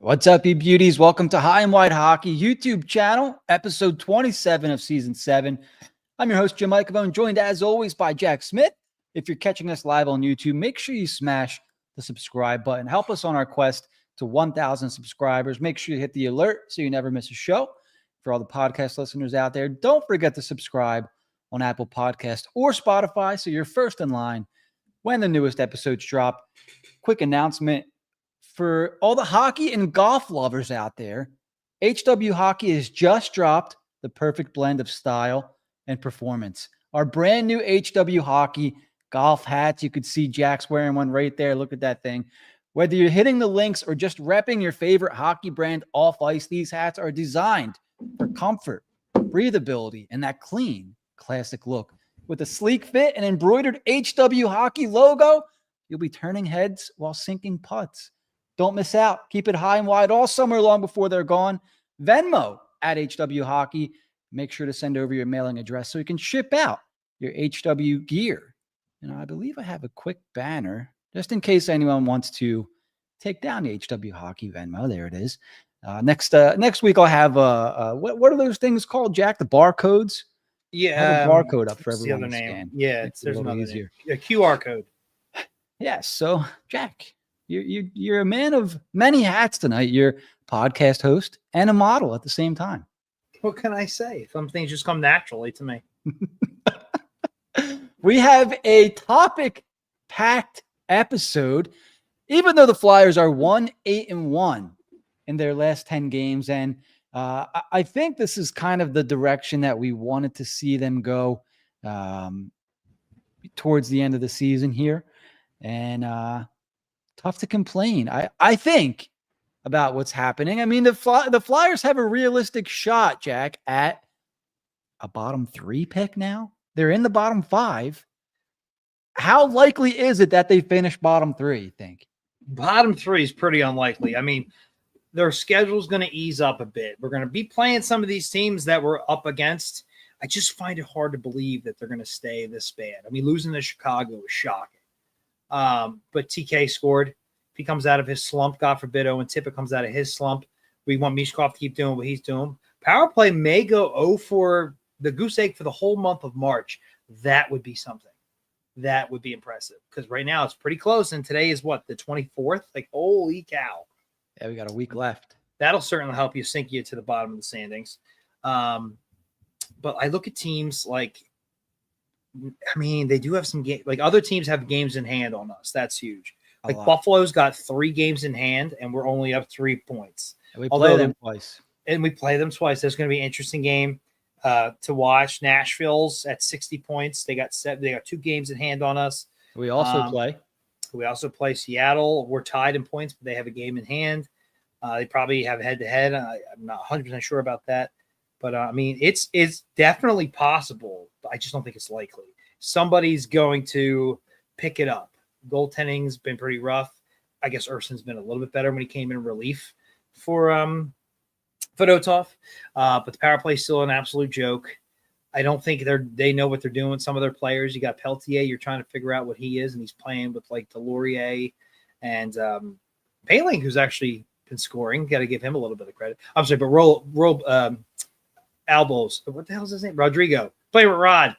What's up, you beauties? Welcome to High and Wide Hockey YouTube channel, episode 27 of season 7. I'm your host, Jim Icavone, joined as always by Jack Smith. If you're catching us live on YouTube, make sure you smash the subscribe button. Help us on our quest to 1,000 subscribers. Make sure you hit the alert so you never miss a show. For all the podcast listeners out there, don't forget to subscribe on Apple Podcast or Spotify so you're first in line when the newest episodes drop. Quick announcement. For all the hockey and golf lovers out there, HW Hockey has just dropped the perfect blend of style and performance. Our brand new HW Hockey golf hats. You could see Jack's wearing one right there. Look at that thing. Whether you're hitting the links or just repping your favorite hockey brand off ice, these hats are designed for comfort, breathability, and that clean, classic look. With a sleek fit and embroidered HW Hockey logo, you'll be turning heads while sinking putts. Don't miss out. Keep it high and wide all summer long before they're gone. Venmo at HW Hockey. Make sure to send over your mailing address so you can ship out your HW gear. And I believe I have a quick banner just in case anyone wants to take down the HW Hockey Venmo. There it is. Next week I'll have what are those things called, Jack? The barcodes. Yeah, I have a barcode up for what's the everyone other to name? scan. Yeah, a there's little another easier. name. A QR code. Yes. So, Jack, you're a man of many hats tonight. You're a podcast host and a model at the same time. What can I say? Some things just come naturally to me. We have a topic-packed episode, even though the Flyers are 1-8-1 in their last 10 games. And I think this is kind of the direction that we wanted to see them go towards the end of the season here. And tough to complain, I think, about what's happening. I mean, the Flyers have a realistic shot, Jack, at a bottom 3 pick now. They're in the bottom 5. How likely is it that they finish bottom 3, you think? Bottom 3 is pretty unlikely. I mean, their schedule's going to ease up a bit. We're going to be playing some of these teams that we're up against. I just find it hard to believe that they're going to stay this bad. I mean, losing to Chicago was shocking. But TK scored. If he comes out of his slump, God forbid, Owen Tippett comes out of his slump. We want Mishkov to keep doing what he's doing. Power play may go 0 for the goose egg for the whole month of March. That would be something. That would be impressive because right now it's pretty close. And today is what, the 24th? Like, holy cow. Yeah, we got a week left. That'll certainly help you sink you to the bottom of the standings. But I look at teams like, I mean, they do have some games. Like other teams have games in hand on us. That's huge. Like Buffalo's got 3 games in hand, and we're only up 3 points. And we play them twice. And we play them twice. There's going to be an interesting game to watch. Nashville's at 60 points. They got 2 games in hand on us. We also play. We also play Seattle. We're tied in points, but they have a game in hand. They probably have head-to-head. I'm not 100% sure about that. But, I mean, it's definitely possible. But I just don't think it's likely. Somebody's going to pick it up. Goaltending's been pretty rough. I guess Urson's been a little bit better when he came in relief for Fedotov. But the power play is still an absolute joke. I don't think they know what they're doing. Some of their players, you got Peltier, you're trying to figure out what he is, and he's playing with like Delorier and Paling, who's actually been scoring. Got to give him a little bit of credit. I'm sorry, but Albos. What the hell is his name? Rodrigo. Play with Rod.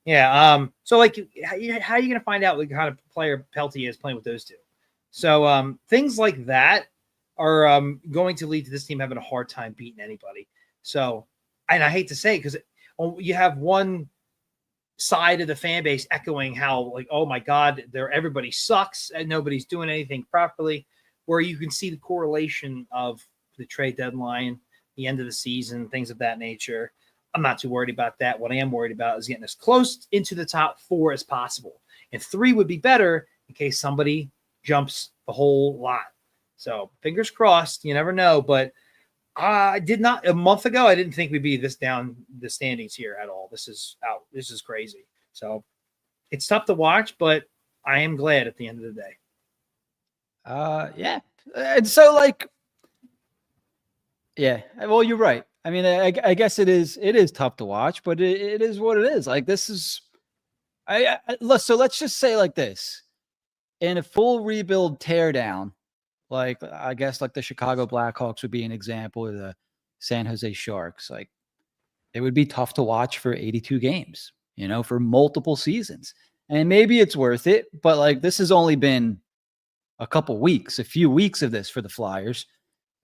Yeah. So, like, how are you going to find out what kind of player Peltier is playing with those two? So, things like that are going to lead to this team having a hard time beating anybody. So, and I hate to say it because you have one side of the fan base echoing how, like, oh, my God, everybody sucks and nobody's doing anything properly, where you can see the correlation of the trade deadline, the end of the season, things of that nature. I'm not too worried about that. What I am worried about is getting as close into the top 4 as possible. And 3 would be better in case somebody jumps the whole lot. So fingers crossed. You never know. But I did not a month ago. I didn't think we'd be this down the standings here at all. This is out. This is crazy. So it's tough to watch, but I am glad at the end of the day. Yeah. And so, like, yeah. Well, you're right. I mean, I guess it is tough to watch, but it is what it is. Like, this is, so let's just say like this: in a full rebuild teardown, Like, I guess like the Chicago Blackhawks would be an example, of the San Jose Sharks. Like, it would be tough to watch for 82 games, for multiple seasons. And maybe it's worth it, but like this has only been a few weeks of this for the Flyers,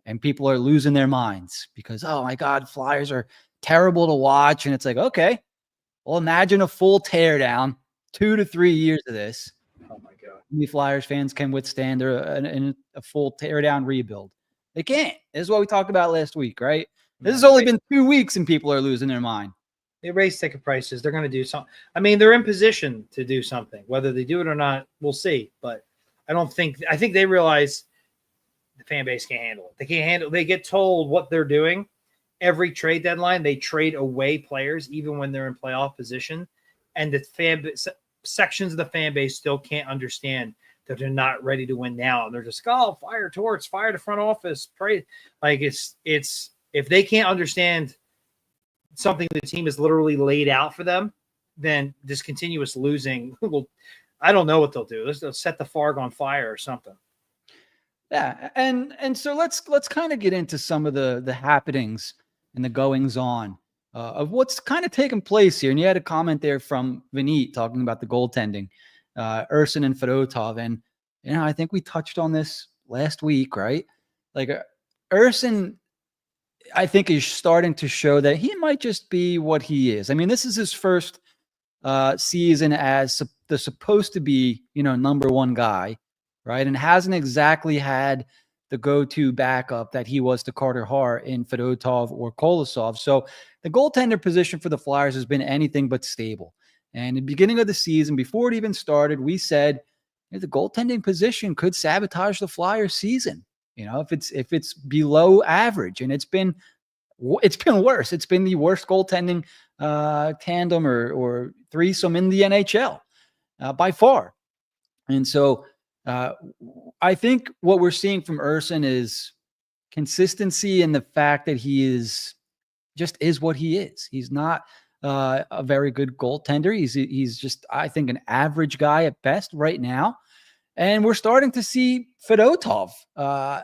and people are losing their minds because, oh my God, Flyers are terrible to watch. And it's like, okay, well, imagine a full teardown, 2 to 3 years of this. Oh my God. How many Flyers fans can withstand a full teardown rebuild? They can't. This is what we talked about last week, right? This has only been 2 weeks and people are losing their mind. They raise ticket prices. They're going to do something. I mean, they're in position to do something. Whether they do it or not, we'll see. But I think they realize the fan base can't handle it. They can't handle. They get told what they're doing. Every trade deadline, they trade away players, even when they're in playoff position. And the sections of the fan base still can't understand that they're not ready to win now. And they're just, oh, fire Torts, fire the front office. Pray. Like it's if they can't understand something the team is literally laid out for them, then this continuous losing will, I don't know what they'll do. They'll set the Farg on fire or something. Yeah. And so let's kind of get into some of the happenings and the goings on of what's kind of taking place here. And you had a comment there from Vineet talking about the goaltending, Urson and Fedotov. And, I think we touched on this last week, right? Like Urson, I think, is starting to show that he might just be what he is. I mean, this is his first season as the supposed to be, number one guy, right? And hasn't exactly had the go-to backup that he was to Carter Hart in Fedotov or Kolosov. So the goaltender position for the Flyers has been anything but stable. And in the beginning of the season, before it even started, we said the goaltending position could sabotage the Flyers season. If it's below average, and it's been worse. It's been the worst goaltending tandem or threesome in the NHL by far. And so I think what we're seeing from Urson is consistency in the fact that he is what he is. He's not a very good goaltender. He's just, I think, an average guy at best right now. And we're starting to see Fedotov. John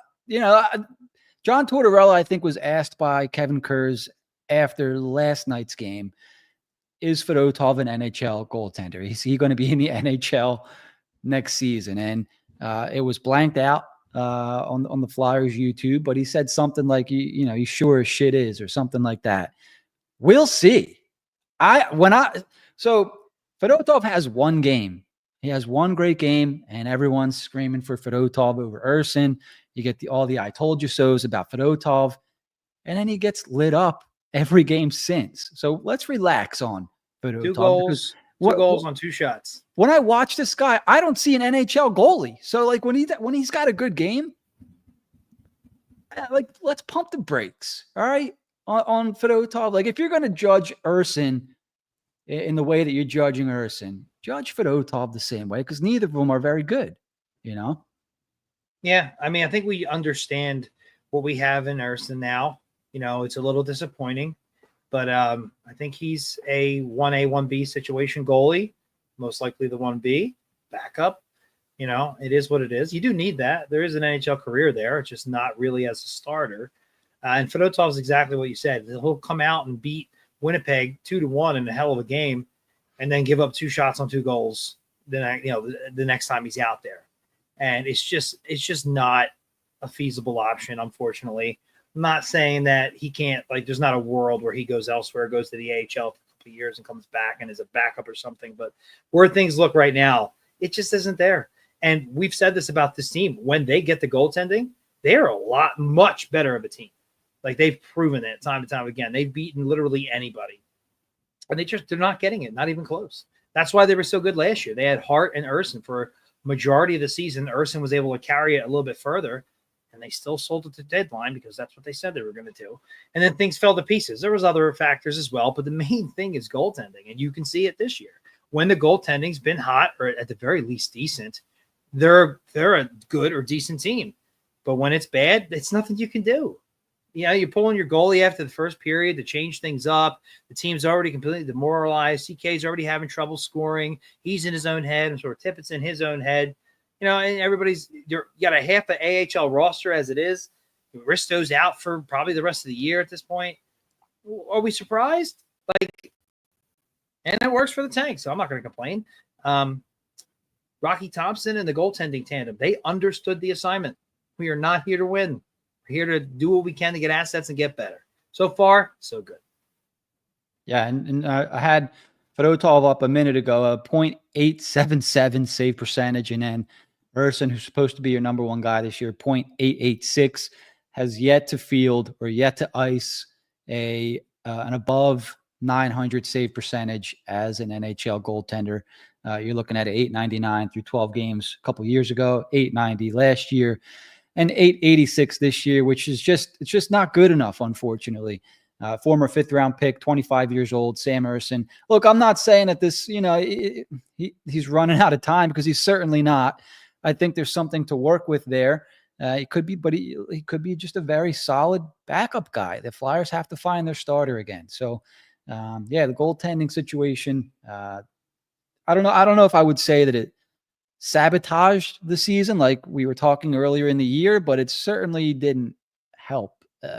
Tortorella, I think, was asked by Kevin Kurz after last night's game, is Fedotov an NHL goaltender? Is he going to be in the NHL next season? And it was blanked out on the Flyers YouTube, but he said something like, he sure as shit is, or something like that. We'll see. So Fedotov has one game. He has one great game, and everyone's screaming for Fedotov over Urson. You get all the I told you so's about Fedotov, and then he gets lit up every game since. So let's relax on Fedotov. Two goals on 2 shots. When I watch this guy, I don't see an NHL goalie. So like when he's got a good game, like let's pump the brakes, all right, on Fedotov. Like if you're going to judge Urson in the way that you're judging Urson, judge Fedotov the same way, because neither of them are very good, Yeah, I mean, I think we understand what we have in Urson now. It's a little disappointing, but I think he's a 1A, 1B situation goalie, most likely the 1B backup. It is what it is. You do need that. There is an NHL career there. It's just not really as a starter. And Fedotov is exactly what you said. He'll come out and beat Winnipeg 2-1 in a hell of a game, and then give up 2 shots on 2 goals the next time he's out there. And it's just not a feasible option, unfortunately. I'm not saying that he can't, like, there's not a world where he goes elsewhere, goes to the AHL for a couple of years and comes back and is a backup or something. But where things look right now, it just isn't there. And we've said this about this team. When they get the goaltending, they're much better of a team. Like, they've proven it time and time again. They've beaten literally anybody. And they're not getting it, not even close. That's why they were so good last year. They had Hart and Urson for majority of the season. Urson was able to carry it a little bit further, and they still sold it to deadline because that's what they said they were going to do. And then things fell to pieces. There was other factors as well, but the main thing is goaltending, and you can see it this year. When the goaltending's been hot, or at the very least decent, they're a good or decent team. But when it's bad, it's nothing you can do. You're pulling your goalie after the first period to change things up. The team's already completely demoralized. CK's already having trouble scoring. He's in his own head, and sort of Tippett's in his own head. and you got a half the AHL roster as it is. Risto's out for probably the rest of the year at this point. Are we surprised? And it works for the tank, so I'm not going to complain. Rocky Thompson and the goaltending tandem, they understood the assignment. We are not here to win. We're here to do what we can to get assets and get better. So far, so good. Yeah, and I had Fedotov up a minute ago, a .877 save percentage, and then Urson, who's supposed to be your number one guy this year, .886, has yet to field or yet to ice an above 900 save percentage as an NHL goaltender. You're looking at an 899 through 12 games a couple years ago, 890 last year, and 886 this year, which is it's just not good enough, unfortunately. Former 5th round pick, 25 years old, Sam Urson. Look, I'm not saying that this, he's running out of time, because he's certainly not. I think there's something to work with there. He could be, but he could be just a very solid backup guy. The Flyers have to find their starter again. So, the goaltending situation, I don't know if I would say that it sabotaged the season like we were talking earlier in the year, but it certainly didn't help in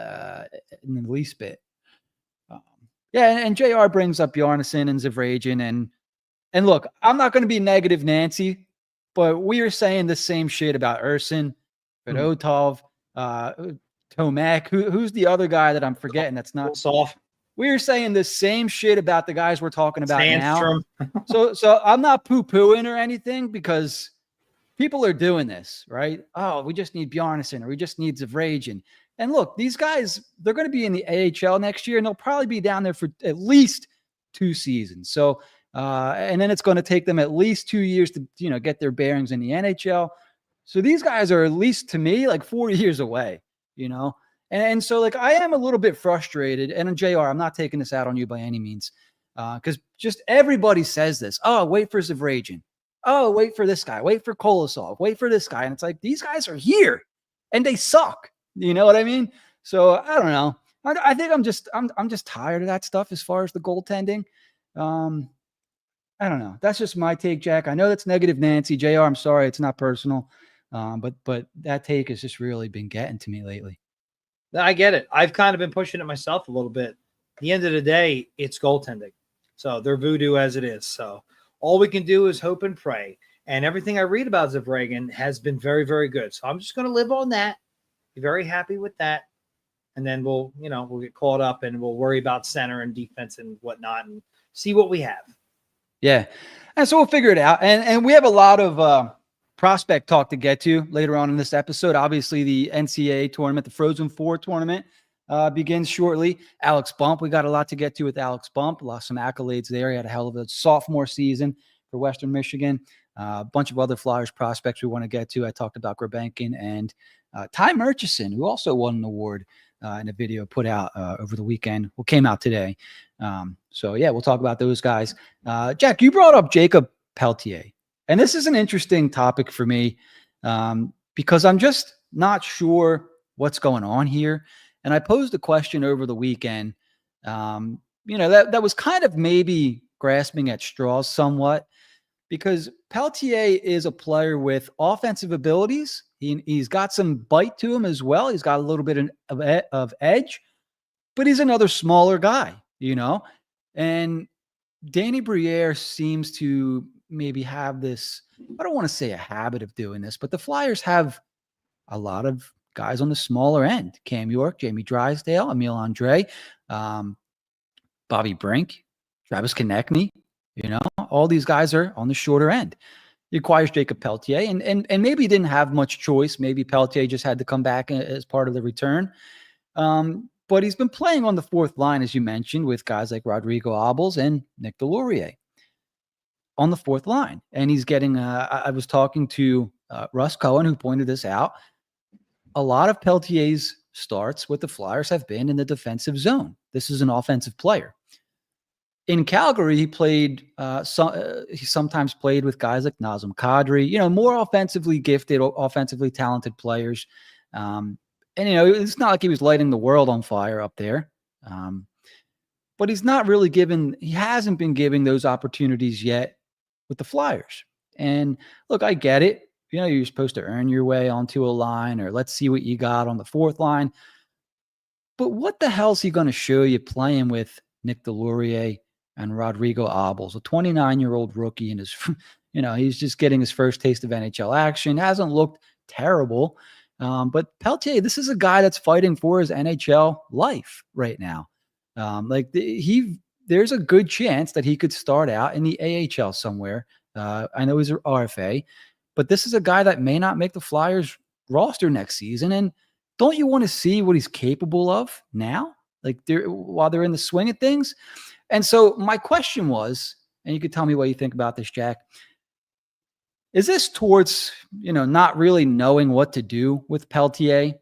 the least bit. And JR brings up Bjarnason and Zavragin, and look, I'm not going to be negative Nancy, but we are saying the same shit about Urson, Fedotov, Tomac. Who's the other guy that I'm forgetting? That's not soft. We're saying the same shit about the guys we're talking about Sandstrom. now. So I'm not poo-pooing or anything, because people are doing this, right? Oh, we just need Bjarnason, or we just need Zavragin. And look, these guys, they're going to be in the AHL next year, and they'll probably be down there for at least 2 seasons. So, and then it's going to take them at least 2 years to, get their bearings in the NHL. So these guys are, at least to me, like 4 years away, And so, I am a little bit frustrated. And JR, I'm not taking this out on you by any means, because just everybody says this. Oh, wait for Zavragin. Oh, wait for this guy. Wait for Kolosov. Wait for this guy. And it's like, these guys are here, and they suck. You know what I mean? So I don't know. I think I'm just tired of that stuff as far as the goaltending. I don't know. That's just my take, Jack. I know that's negative Nancy. JR, I'm sorry. It's not personal. But that take has just really been getting to me lately. I get it. I've kind of been pushing it myself a little bit. At the end of the day, it's goaltending. So they're voodoo as it is. So all we can do is hope and pray. And everything I read about Zavragin has been very, very good. So I'm just going to live on that. Be very happy with that. And then we'll get caught up, and we'll worry about center and defense and whatnot, and see what we have. Yeah. And so we'll figure it out. And we have a lot of prospect talk to get to later on in this episode. Obviously, the NCAA tournament, the Frozen Four tournament, begins shortly. Alex Bump, we got a lot to get to with Alex Bump. Lost some accolades there. He had a hell of a sophomore season for Western Michigan. A bunch of other Flyers prospects we want to get to. I talked about Grabenkin and Ty Murchison, who also won an award in a video put out over the weekend. Well, came out today. We'll talk about those guys. Jack, you brought up Jacob Peltier. And this is an interesting topic for me because I'm just not sure what's going on here. And I posed a question over the weekend, that was kind of maybe grasping at straws somewhat, because Peltier is a player with offensive abilities. He's got some bite to him as well. He's got a little bit of edge, but he's another smaller guy, And Danny Briere seems to maybe have this, I don't want to say a habit of doing this, but the Flyers have a lot of guys on the smaller end. Cam York, Jamie Drysdale, Emil Andre, Bobby Brink, Travis Konechny, all these guys are on the shorter end. He acquires Jacob Peltier, and maybe he didn't have much choice. Maybe Peltier just had to come back as part of the return. But he's been playing on the fourth line, as you mentioned, with guys like Rodrigo Abels and Nick Delorier on the fourth line. And he's getting, I was talking to Russ Cohen, who pointed this out. A lot of Peltier's starts with the Flyers have been in the defensive zone. This is an offensive player. In Calgary, he played. He sometimes played with guys like Nazem Kadri, more offensively gifted, offensively talented players. It's not like he was lighting the world on fire up there. But he's not really he hasn't been giving those opportunities yet with the Flyers. And look, I get it. you're supposed to earn your way onto a line, or let's see what you got on the fourth line. But what the hell's he going to show you playing with Nick Delorier and Rodrigo Abels, a 29-year-old rookie, and he's just getting his first taste of NHL action. Hasn't looked terrible. But Peltier, this is a guy that's fighting for his NHL life right now. There's a good chance that he could start out in the AHL somewhere. I know he's an RFA, but this is a guy that may not make the Flyers roster next season. And don't you want to see what he's capable of now? While they're in the swing of things. And so my question was, and you could tell me what you think about this, Jack. Is this towards, not really knowing what to do with Peltier?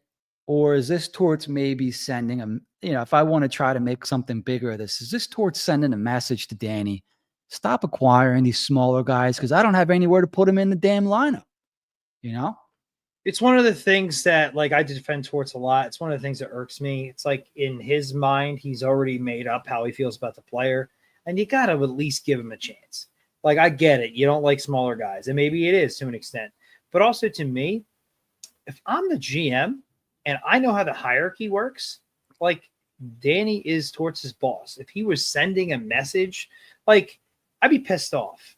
Or is this towards maybe sending him, if I want to try to make something bigger of this, is this towards sending a message to Danny? Stop acquiring these smaller guys because I don't have anywhere to put them in the damn lineup. It's one of the things that, I defend Torts a lot. It's one of the things that irks me. It's like in his mind, he's already made up how he feels about the player, and you got to at least give him a chance. I get it. You don't like smaller guys, and maybe it is to an extent. But also to me, if I'm the GM and I know how the hierarchy works, Danny is Torts' boss. If he was sending a message, I'd be pissed off.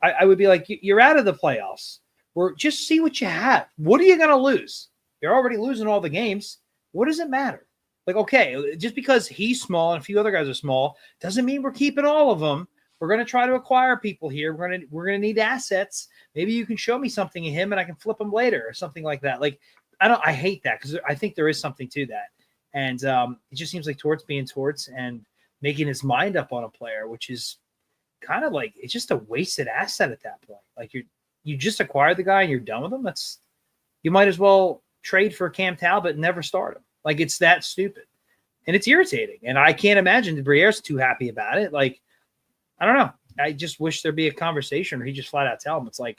I would be like, you're out of the playoffs. Or just see what you have. What are you going to lose? You're already losing all the games. What does it matter? Okay, just because he's small and a few other guys are small doesn't mean we're keeping all of them. We're going to try to acquire people here. We're going to need assets. Maybe you can show me something in him and I can flip him later or something like that. I hate that because I think there is something to that. And it just seems like Torts being Torts and making his mind up on a player, which is kind of it's just a wasted asset at that point. You just acquired the guy and you're done with him. You might as well trade for Cam Talbot and never start him. It's that stupid. And it's irritating. And I can't imagine DeBriere's too happy about it. I don't know. I just wish there'd be a conversation or he just flat out tell him. It's you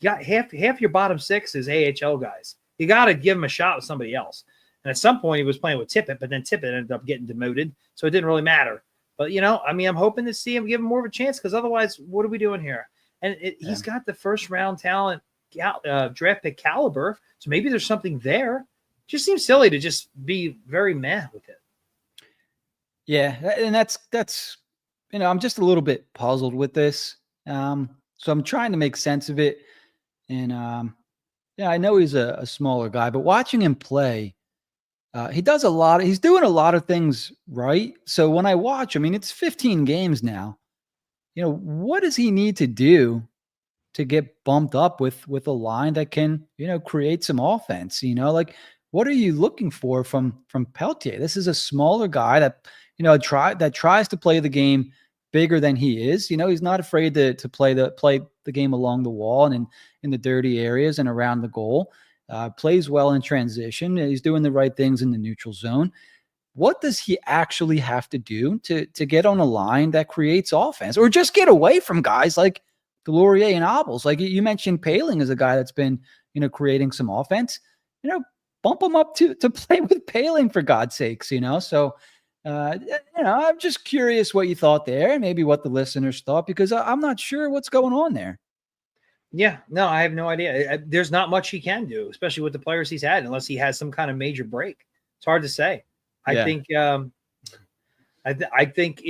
got half your bottom six is AHL guys. You got to give him a shot with somebody else. And at some point he was playing with Tippett, but then Tippett ended up getting demoted. So it didn't really matter. But, I'm hoping to see him give him more of a chance because otherwise, what are we doing here? And he's got the first round talent draft pick caliber. So maybe there's something there. Just seems silly to just be very meh with it. Yeah. And that's, I'm just a little bit puzzled with this. So I'm trying to make sense of it. And I know he's a smaller guy, but watching him play, he's doing a lot of things right. So when I watch, it's 15 games now. What does he need to do to get bumped up with a line that can, create some offense? What are you looking for from Peltier? This is a smaller guy that, that tries to play the game bigger than he is. He's not afraid to play the game along the wall and in the dirty areas and around the goal. Plays well in transition. He's doing the right things in the neutral zone. What does he actually have to do to get on a line that creates offense, or just get away from guys like Delorier and Abels? You mentioned Poehling as a guy that's been, creating some offense. Bump him up to play with Poehling, for God's sakes. So, I'm just curious what you thought there, and maybe what the listeners thought, because I'm not sure what's going on there. Yeah, no, I have no idea. There's not much he can do, especially with the players he's had, unless he has some kind of major break. It's hard to say. I think I think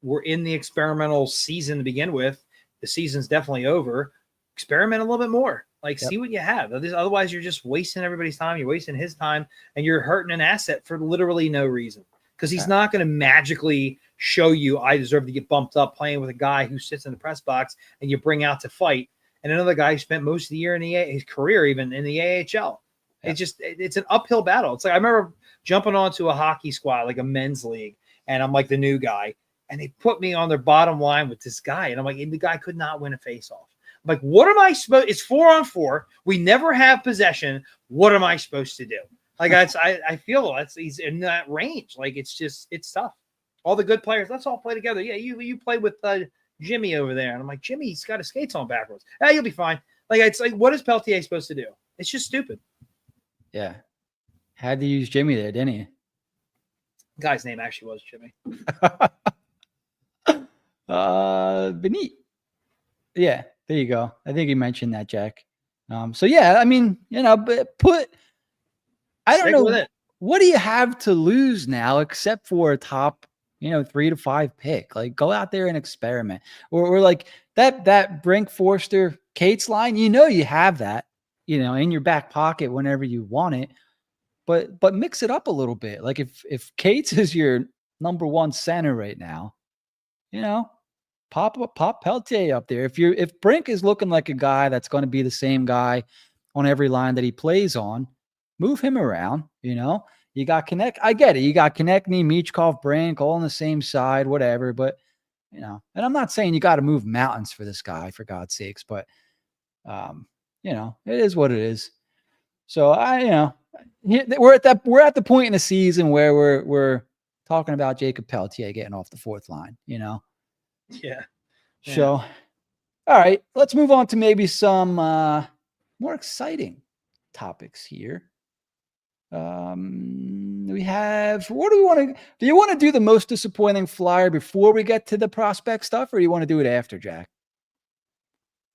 we're in the experimental season to begin with. The season's definitely over. Experiment a little bit more. See what you have. Otherwise, you're just wasting everybody's time. You're wasting his time, and you're hurting an asset for literally no reason. Because he's not going to magically show you, I deserve to get bumped up playing with a guy who sits in the press box and you bring out to fight, and another guy who spent most of the year in his career even in the AHL. It's an uphill battle. It's I remember jumping onto a hockey squad, a men's league, and I'm the new guy, and they put me on their bottom line with this guy, and I'm and the guy could not win a face-off. I'm what am I supposed? It's 4-on-4. We never have possession. What am I supposed to do? I feel he's in that range. It's tough. All the good players, let's all play together. Yeah, you play with Jimmy over there, and I'm Jimmy's got his skates on backwards. Yeah, you'll be fine. It's what is Peltier supposed to do? It's just stupid. Yeah. Had to use Jimmy there, didn't he? Guy's name actually was Jimmy. Benit. Yeah, there you go. I think you mentioned that, Jack. So yeah, I mean, but I don't Stick with know, it. what do you have to lose now except for a top, 3 to 5 pick? Like, go out there and experiment. Or like that Brink Forster Cates line, you have that, in your back pocket whenever you want it. But mix it up a little bit. Like if Cates is your number one center right now, you know, pop Peltier up there. If Brink is looking like a guy that's going to be the same guy on every line that he plays on, move him around. You got Connect. I get it. You got Konechny, Michkov, Brink, all on the same side, whatever. But and I'm not saying you got to move mountains for this guy, for God's sakes. But it is what it is. So we're at the point in the season where we're talking about Jacob Peltier getting off the fourth line. Yeah. So, all right, let's move on to maybe some more exciting topics here. We have, what do you want to do the most disappointing Flyer before we get to the prospect stuff, or do you want to do it after, Jack?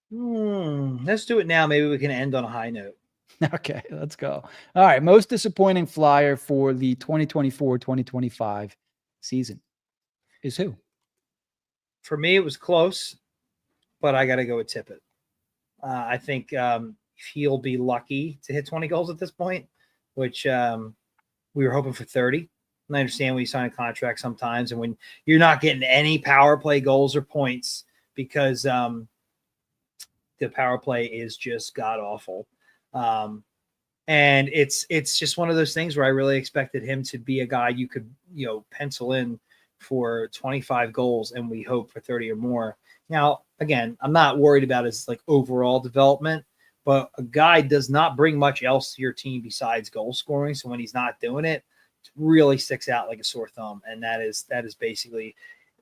Let's do it now. Maybe we can end on a high note. Okay, let's go. All right, most disappointing Flyer for the 2024-2025 season is who? For me, it was close, but I got to go with Tippett. I think he'll be lucky to hit 20 goals at this point, which we were hoping for 30. And I understand when you sign a contract sometimes and when you're not getting any power play goals or points because the power play is just god awful. And it's just one of those things where I really expected him to be a guy you could, pencil in for 25 goals and we hope for 30 or more. Now, again, I'm not worried about his overall development, but a guy does not bring much else to your team besides goal scoring. So when he's not doing it, it really sticks out like a sore thumb. And that is basically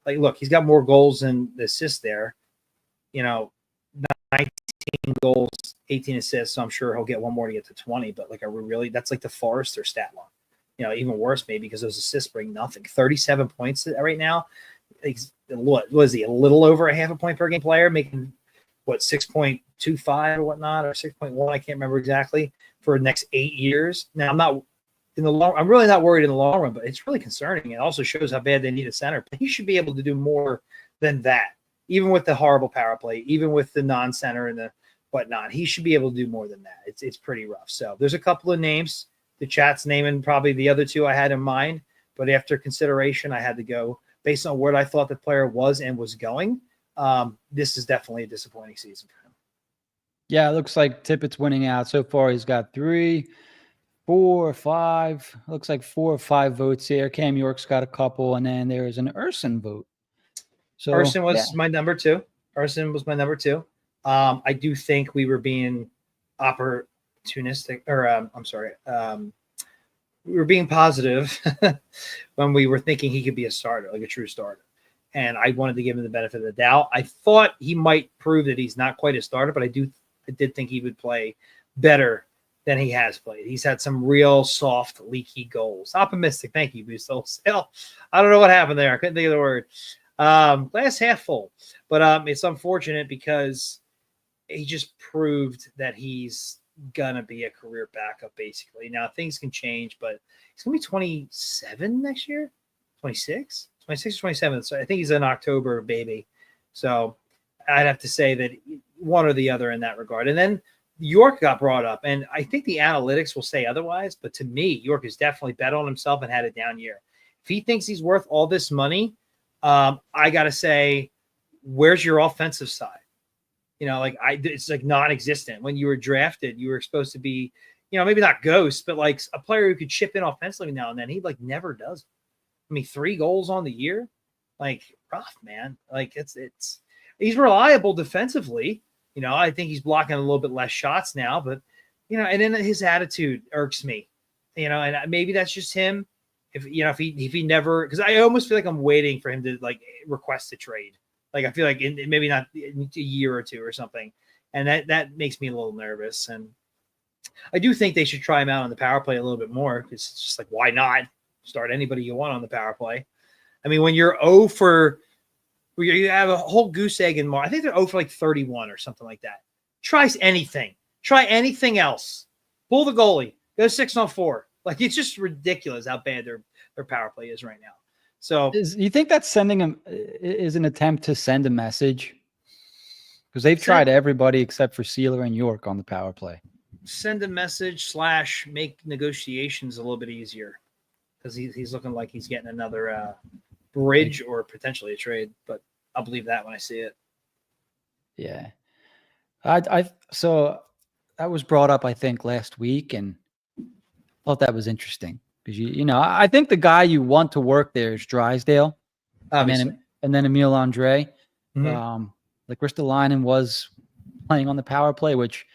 look, he's got more goals than the assists there, 19 goals, 18 assists. So I'm sure he'll get one more to get to 20, but are we really, that's like the Forrester stat line. Even worse maybe because those assists bring nothing. 37 points right now. What was he? A little over a half a point per game player, making 6.25 or whatnot, or 6.1. I can't remember exactly for the next 8 years. Now I'm really not worried in the long run, but it's really concerning. It also shows how bad they need a center. But he should be able to do more than that, even with the horrible power play, even with the non-center and the whatnot. He should be able to do more than that. It's pretty rough. So there's a couple of names. The chat's naming probably the other two I had in mind, but after consideration, I had to go based on where I thought the player was and was going. This is definitely a disappointing season for him. Yeah, it looks like Tippett's winning out so far. He's got 3, 4, 5. Looks like 4 or 5 votes here. Cam York's got a couple, and then there's an Urson vote. So Urson was my number 2. Urson was my number 2. I do think we were being opportunistic, or we were being positive when we were thinking he could be a starter, like a true starter. And I wanted to give him the benefit of the doubt. I thought he might prove that he's not quite a starter, but I did think he would play better than he has played. He's had some real soft, leaky goals. Optimistic. Thank you, Busto. Still, I don't know what happened there. I couldn't think of the word. Glass half full. But it's unfortunate because he just proved that he's going to be a career backup, basically. Now, things can change, but he's going to be 27 next year? 26? 26 or 27. So I think he's an October baby. So I'd have to say that one or the other in that regard. And then York got brought up, and I think the analytics will say otherwise, but to me, York has definitely bet on himself and had a down year. If he thinks he's worth all this money, I got to say, where's your offensive side? It's non-existent. When you were drafted, you were supposed to be, maybe not ghost, but a player who could chip in offensively now and then. He never does. 3 goals on the year, rough, man. He's reliable defensively. I think he's blocking a little bit less shots now, but and then his attitude irks me. And maybe that's just him. If he never, because I almost feel like I'm waiting for him to request a trade. I feel like maybe not in a year or two or something, and that makes me a little nervous. And I do think they should try him out on the power play a little bit more. It's just why not start anybody you want on the power play? When you're 0 for, you have a whole goose egg in March. I think they're 0 for 31 or something like that. Try anything. Try anything else. Pull the goalie. Go 6-on-4. Like, it's just ridiculous how bad their power play is right now. So you think that's sending them is an attempt to send a message? Because they've tried everybody except for Sealer and York on the power play. Send a message / make negotiations a little bit easier, because he's looking like he's getting another bridge or potentially a trade. But I'll believe that when I see it. Yeah, so that was brought up, I think, last week, and thought that was interesting because I think the guy you want to work there is Drysdale, Obviously. and then Emile Andre. Mm-hmm. Like Ristolainen was playing on the power play, which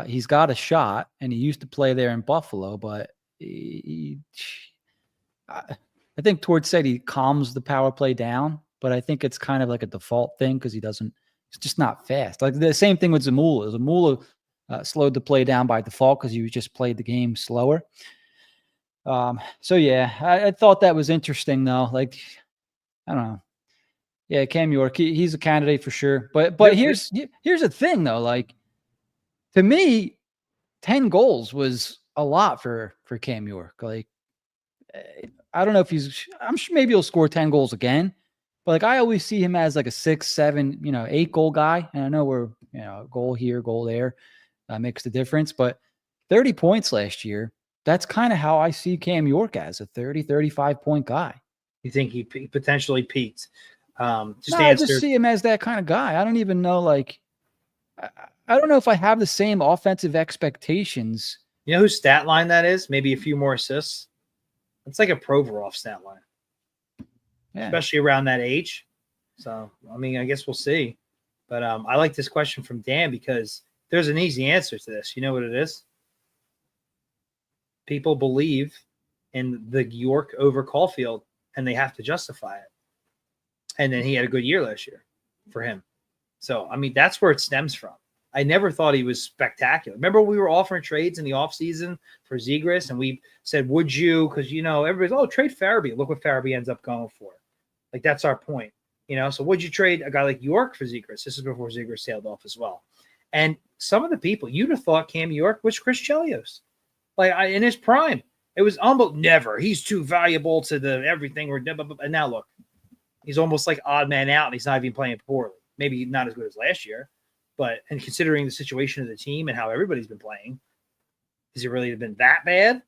he's got a shot, and he used to play there in Buffalo, but I think Torts said he calms the power play down, but I think it's kind of like a default thing because he's just not fast. Like the same thing with Zamula. Zamula slowed the play down by default because he just played the game slower. So yeah, I thought that was interesting though. Like, I don't know. Yeah, Cam York, he's a candidate for sure. But here's the thing though. Like, to me, 10 goals was a lot for Cam York. Like, I don't know if I'm sure maybe he'll score 10 goals again, but like I always see him as like a 6, 7, 8 goal guy. And I know we're, goal here, goal there makes the difference, but 30 points last year, that's kind of how I see Cam York as a 30, 35 point guy. You think he potentially peaked? I just see him as that kind of guy. I don't even know, like, I don't know if I have the same offensive expectations. You know whose stat line that is? Maybe a few more assists. It's like a Provorov stat line, especially around that age. So, I mean, I guess we'll see. But I like this question from Dan because there's an easy answer to this. You know what it is? People believe in the York over Caulfield, and they have to justify it. And then he had a good year last year for him. So, I mean, that's where it stems from. I never thought he was spectacular. Remember, we were offering trades in the offseason for Zegras, and we said, would you? Because, everybody's, trade Farabee. Look what Farabee ends up going for. Like, that's our point. So would you trade a guy like York for Zegras? This is before Zegras sailed off as well. And some of the people, you'd have thought Cam York was Chris Chelios. Like, in his prime. It was almost never. He's too valuable to the everything. And now, look, he's almost like odd man out, and he's not even playing poorly. Maybe not as good as last year. And considering the situation of the team and how everybody's been playing, has it really been that bad?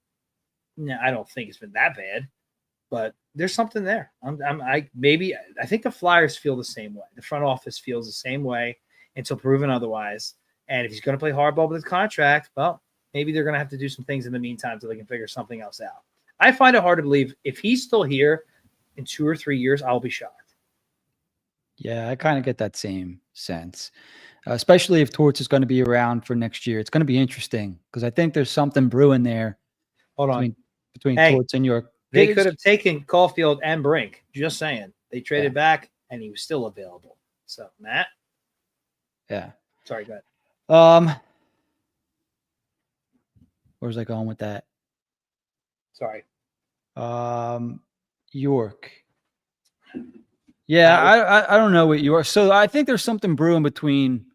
No, I don't think it's been that bad, but there's something there. I think the Flyers feel the same way. The front office feels the same way until proven otherwise. And if he's going to play hardball with his contract, well, maybe they're going to have to do some things in the meantime so they can figure something else out. I find it hard to believe if he's still here in 2 or 3 years, I'll be shocked. Yeah, I kind of get that same sense. Especially if Torts is going to be around for next year. It's going to be interesting because I think there's something brewing there. Hold on. Between Torts and York. They could have taken Caulfield and Brink. Just saying. They traded back, and he was still available. So, Matt? Yeah. Sorry, go ahead. Where's I going with that? Sorry. York. Yeah, I don't know what York. So I think there's something brewing between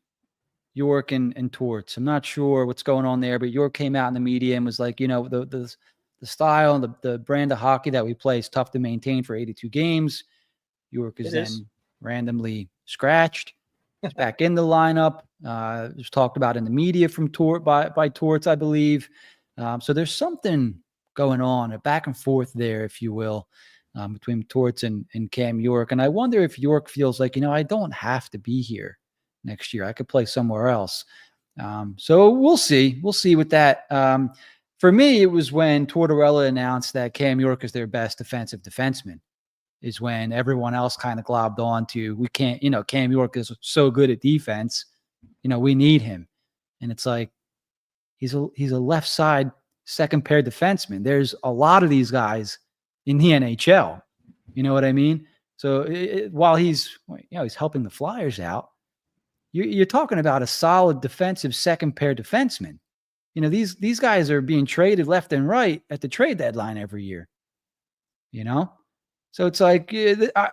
York and Torts. I'm not sure what's going on there, but York came out in the media and was like, the style and the brand of hockey that we play is tough to maintain for 82 games. York is then randomly scratched. He's back in the lineup. It was talked about in the media from by Torts, I believe. So there's something going on, a back and forth there, if you will, between Torts and Cam York. And I wonder if York feels like, I don't have to be here next year. I could play somewhere else. So we'll see. We'll see with that. For me, it was when Tortorella announced that Cam York is their best defensive defenseman, is when everyone else kind of globbed on to, we can't, Cam York is so good at defense, we need him. And it's like, he's a left side second pair defenseman. There's a lot of these guys in the NHL. You know what I mean? So while he's helping the Flyers out, you're talking about a solid defensive second pair defenseman. These guys are being traded left and right at the trade deadline every year. So it's like,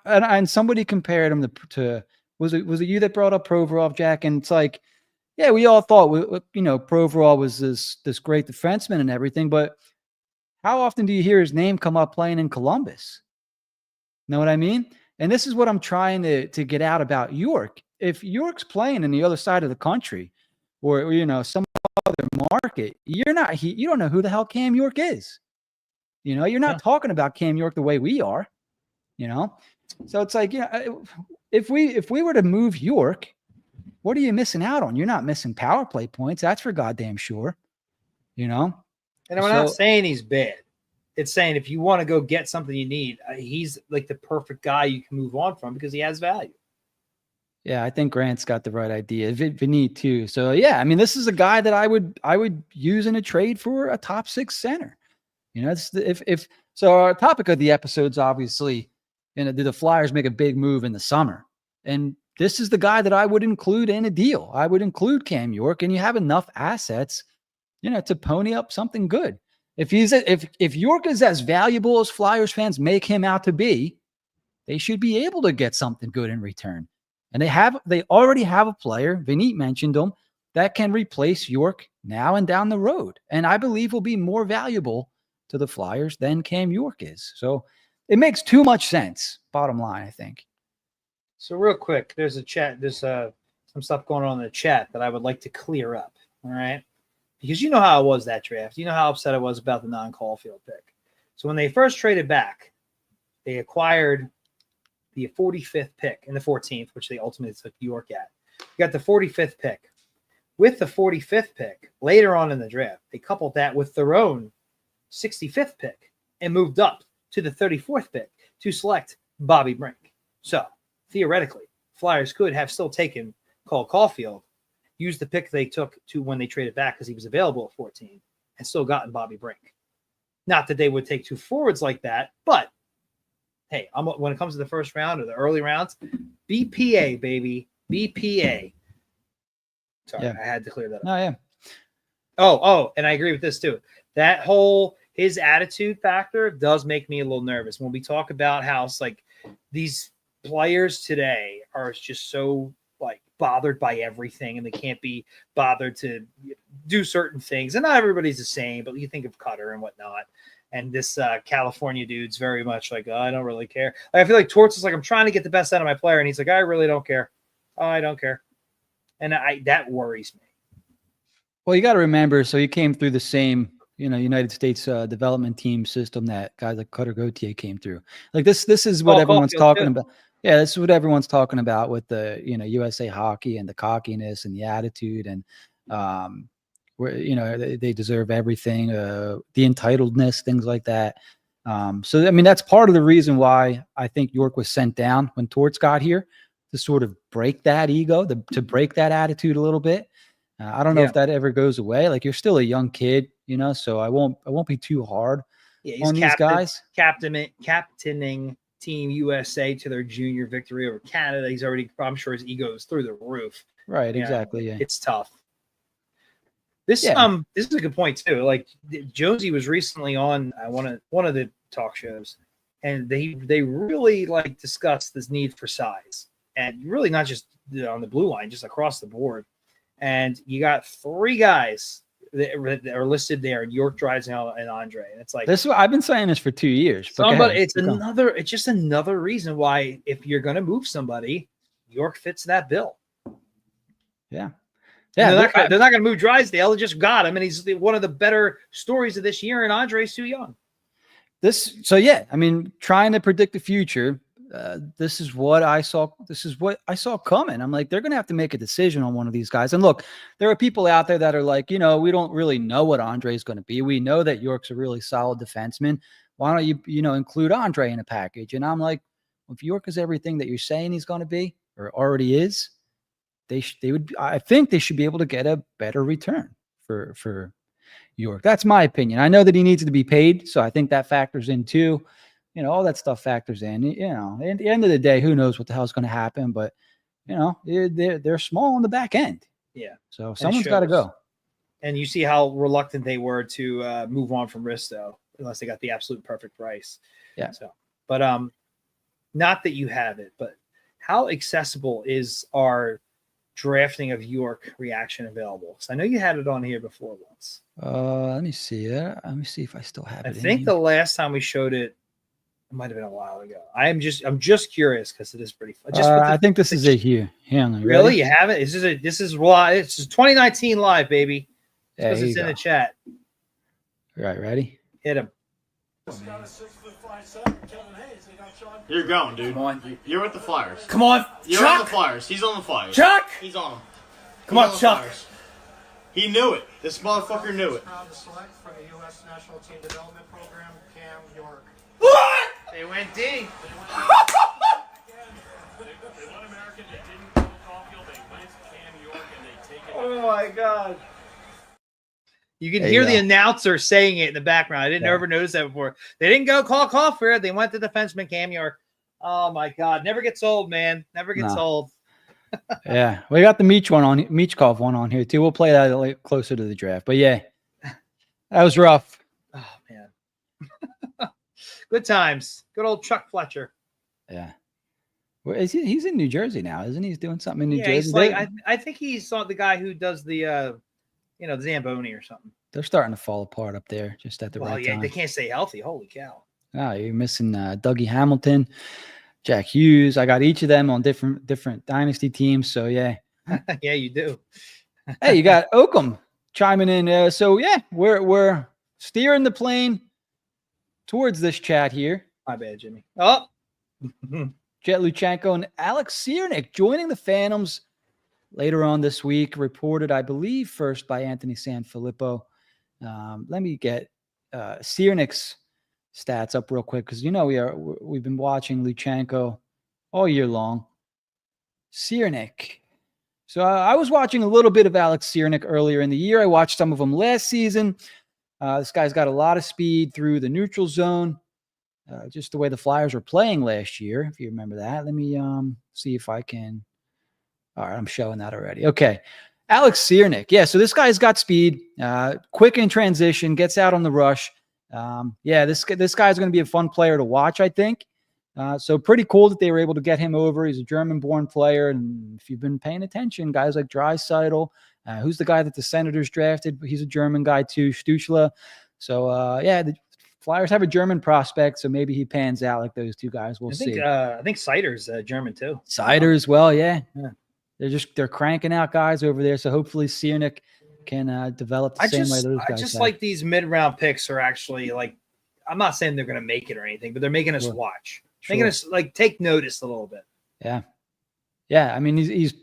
and somebody compared him to was it you that brought up Provorov, Jack? And it's like, yeah, we all thought, Provorov was this great defenseman and everything, but how often do you hear his name come up playing in Columbus? Know what I mean? And this is what I'm trying to get out about York. If York's playing in the other side of the country, or some other market, you don't know who the hell Cam York is. You're not talking about Cam York the way we are. So it's like, if we were to move York, what are you missing out on? You're not missing power play points. That's for goddamn sure. And we're not saying he's bad. It's saying if you want to go get something you need, he's like the perfect guy you can move on from because he has value. Yeah, I think Grant's got the right idea. Vinny too. So yeah, I mean, this is a guy that I would use in a trade for a top 6 center. So our topic of the episode's obviously, did the Flyers make a big move in the summer? And this is the guy that I would include in a deal. I would include Cam York, and you have enough assets, to pony up something good. If York is as valuable as Flyers fans make him out to be, they should be able to get something good in return. And they already have a player, Vinny mentioned him, that can replace York now and down the road. And I believe will be more valuable to the Flyers than Cam York is. So it makes too much sense, bottom line, I think. So real quick, there's some stuff going on in the chat that I would like to clear up. All right. Because you know how it was that draft. You know how upset I was about the non-Caulfield pick. So when they first traded back, they acquired the 45th pick in the 14th, which they ultimately took York at. You got the 45th pick. With the 45th pick, later on in the draft, they coupled that with their own 65th pick and moved up to the 34th pick to select Bobby Brink. So, theoretically, Flyers could have still taken Cole Caulfield, used the pick they took to when they traded back because he was available at 14, and still gotten Bobby Brink. Not that they would take 2 forwards like that, but hey, when it comes to the first round or the early rounds, BPA, baby. BPA. Sorry, yeah. I had to clear that up. Oh, yeah. Oh, and I agree with this too. That his attitude factor does make me a little nervous when we talk about how like these players today are just so like bothered by everything and they can't be bothered to do certain things. And not everybody's the same, but you think of Cutter and whatnot. And this California dude's very much like, I don't really care. I feel like Torts is like, I'm trying to get the best out of my player. And he's like, I really don't care. I don't care. And that worries me. Well, you got to remember, so he came through the same, United States development team system that guys like Cutter Gauthier came through. Like this is what everyone's talking about. Yeah, this is what everyone's talking about with the, USA Hockey and the cockiness and the attitude and, where, they deserve everything, the entitledness, things like that. So, I mean, that's part of the reason why I think York was sent down when Torts got here to sort of break that ego, to break that attitude a little bit. I don't know if that ever goes away. Like you're still a young kid, so I won't be too hard on these guys. Captaining Team USA to their junior victory over Canada. I'm sure his ego is through the roof. Right, exactly. Yeah. It's tough. This is a good point too. Like Josie was recently on one of the talk shows, and they really like discussed this need for size, and really not just on the blue line, just across the board. And you got 3 guys that are listed there: York, Drysdale, and Andre. And it's like this. I've been saying this for 2 years. It's just another reason why if you're going to move somebody, York fits that bill. Yeah. Yeah, they're not going to move Drysdale. They just got him, and he's one of the better stories of this year. And Andre's too young. I mean, trying to predict the future. This is what I saw. This is what I saw coming. I'm like, they're going to have to make a decision on one of these guys. And look, there are people out there that are like, we don't really know what Andre is going to be. We know that York's a really solid defenseman. Why don't you, include Andre in a package? And I'm like, if York is everything that you're saying he's going to be or already is, I think they should be able to get a better return for York. That's my opinion. I know that he needs to be paid, so I think that factors in too. All that stuff factors in. At the end of the day, who knows what the hell is going to happen? But they're small on the back end. Yeah. So someone's got to go. And you see how reluctant they were to move on from Risto unless they got the absolute perfect price. Yeah. So, but not that you have it, but how accessible is our drafting of York reaction available? Because I know you had it on here before once. Let me see. Let me see if I still have it. I think the last time we showed it, it might have been a while ago. I'm just curious because it is pretty fun. I think this is it here. Hang on, really? ready? You have it? This is live. It's 2019 live, baby. Yeah, Because it's in the chat. Right, ready? Hit him. You're going, dude. Come on. You're with the Flyers. Come on, You're on the Flyers. He's on the Flyers. Chuck! He's on them. Come on, Chuck. Flyers. He knew it. This motherfucker knew it. Proud to select from the U.S. National Team Development Program, Cam York. What? They went D. They won American. They didn't go Caulfield. They went Cam York, and they take it. Oh my God. You can There hear you the go. announcer saying it in the background. I didn't ever notice that before. They didn't go call Caulfield. They went to defenseman Cam York. Oh my God. Never gets old, man. Never gets old. Yeah, we got the Michkov one on here too. We'll play that closer to the draft. But yeah, that was rough. Oh man. Good times. Good old Chuck Fletcher. Yeah. Where is he? He's in New Jersey now, isn't he? He's doing something in New Jersey. He's like, I think he's the guy who does the Zamboni or something. They're starting to fall apart up there just at the right time. They can't stay healthy. Holy cow. Oh, you're missing Dougie Hamilton, Jack Hughes. I got each of them on different dynasty teams. So yeah. Yeah, you do. Hey, you got Oakham chiming in. So yeah, we're steering the plane towards this chat here. My bad, Jimmy. Oh. Jet Luchenko and Alex Ciernik joining the Phantoms later on this week. Reported, I believe, first by Anthony Sanfilippo. Let me get Ciernik's stats up real quick because we've been watching Luchenko all year long. Ciernik. So I was watching a little bit of Alex Ciernik earlier in the year. I watched some of him last season. This guy's got a lot of speed through the neutral zone. Just the way the Flyers were playing last year, if you remember that. Let me see if I can. All right, I'm showing that already. Okay. Alex Ciernik. Yeah, so this guy's got speed, quick in transition, gets out on the rush. This guy's going to be a fun player to watch, I think. So pretty cool that they were able to get him over. He's a German-born player, and if you've been paying attention, guys like Draisaitl, who's the guy that the Senators drafted? He's a German guy too, Stuchla. So, the Flyers have a German prospect, so maybe he pans out like those two guys. We'll see. I think Sider's German too. Sider as well, yeah. They're cranking out guys over there, so hopefully Ciernik can develop the same way those guys. I just like these mid-round picks are actually like. I'm not saying they're going to make it or anything, but they're making us watch, making us like take notice a little bit. Yeah. I mean, he's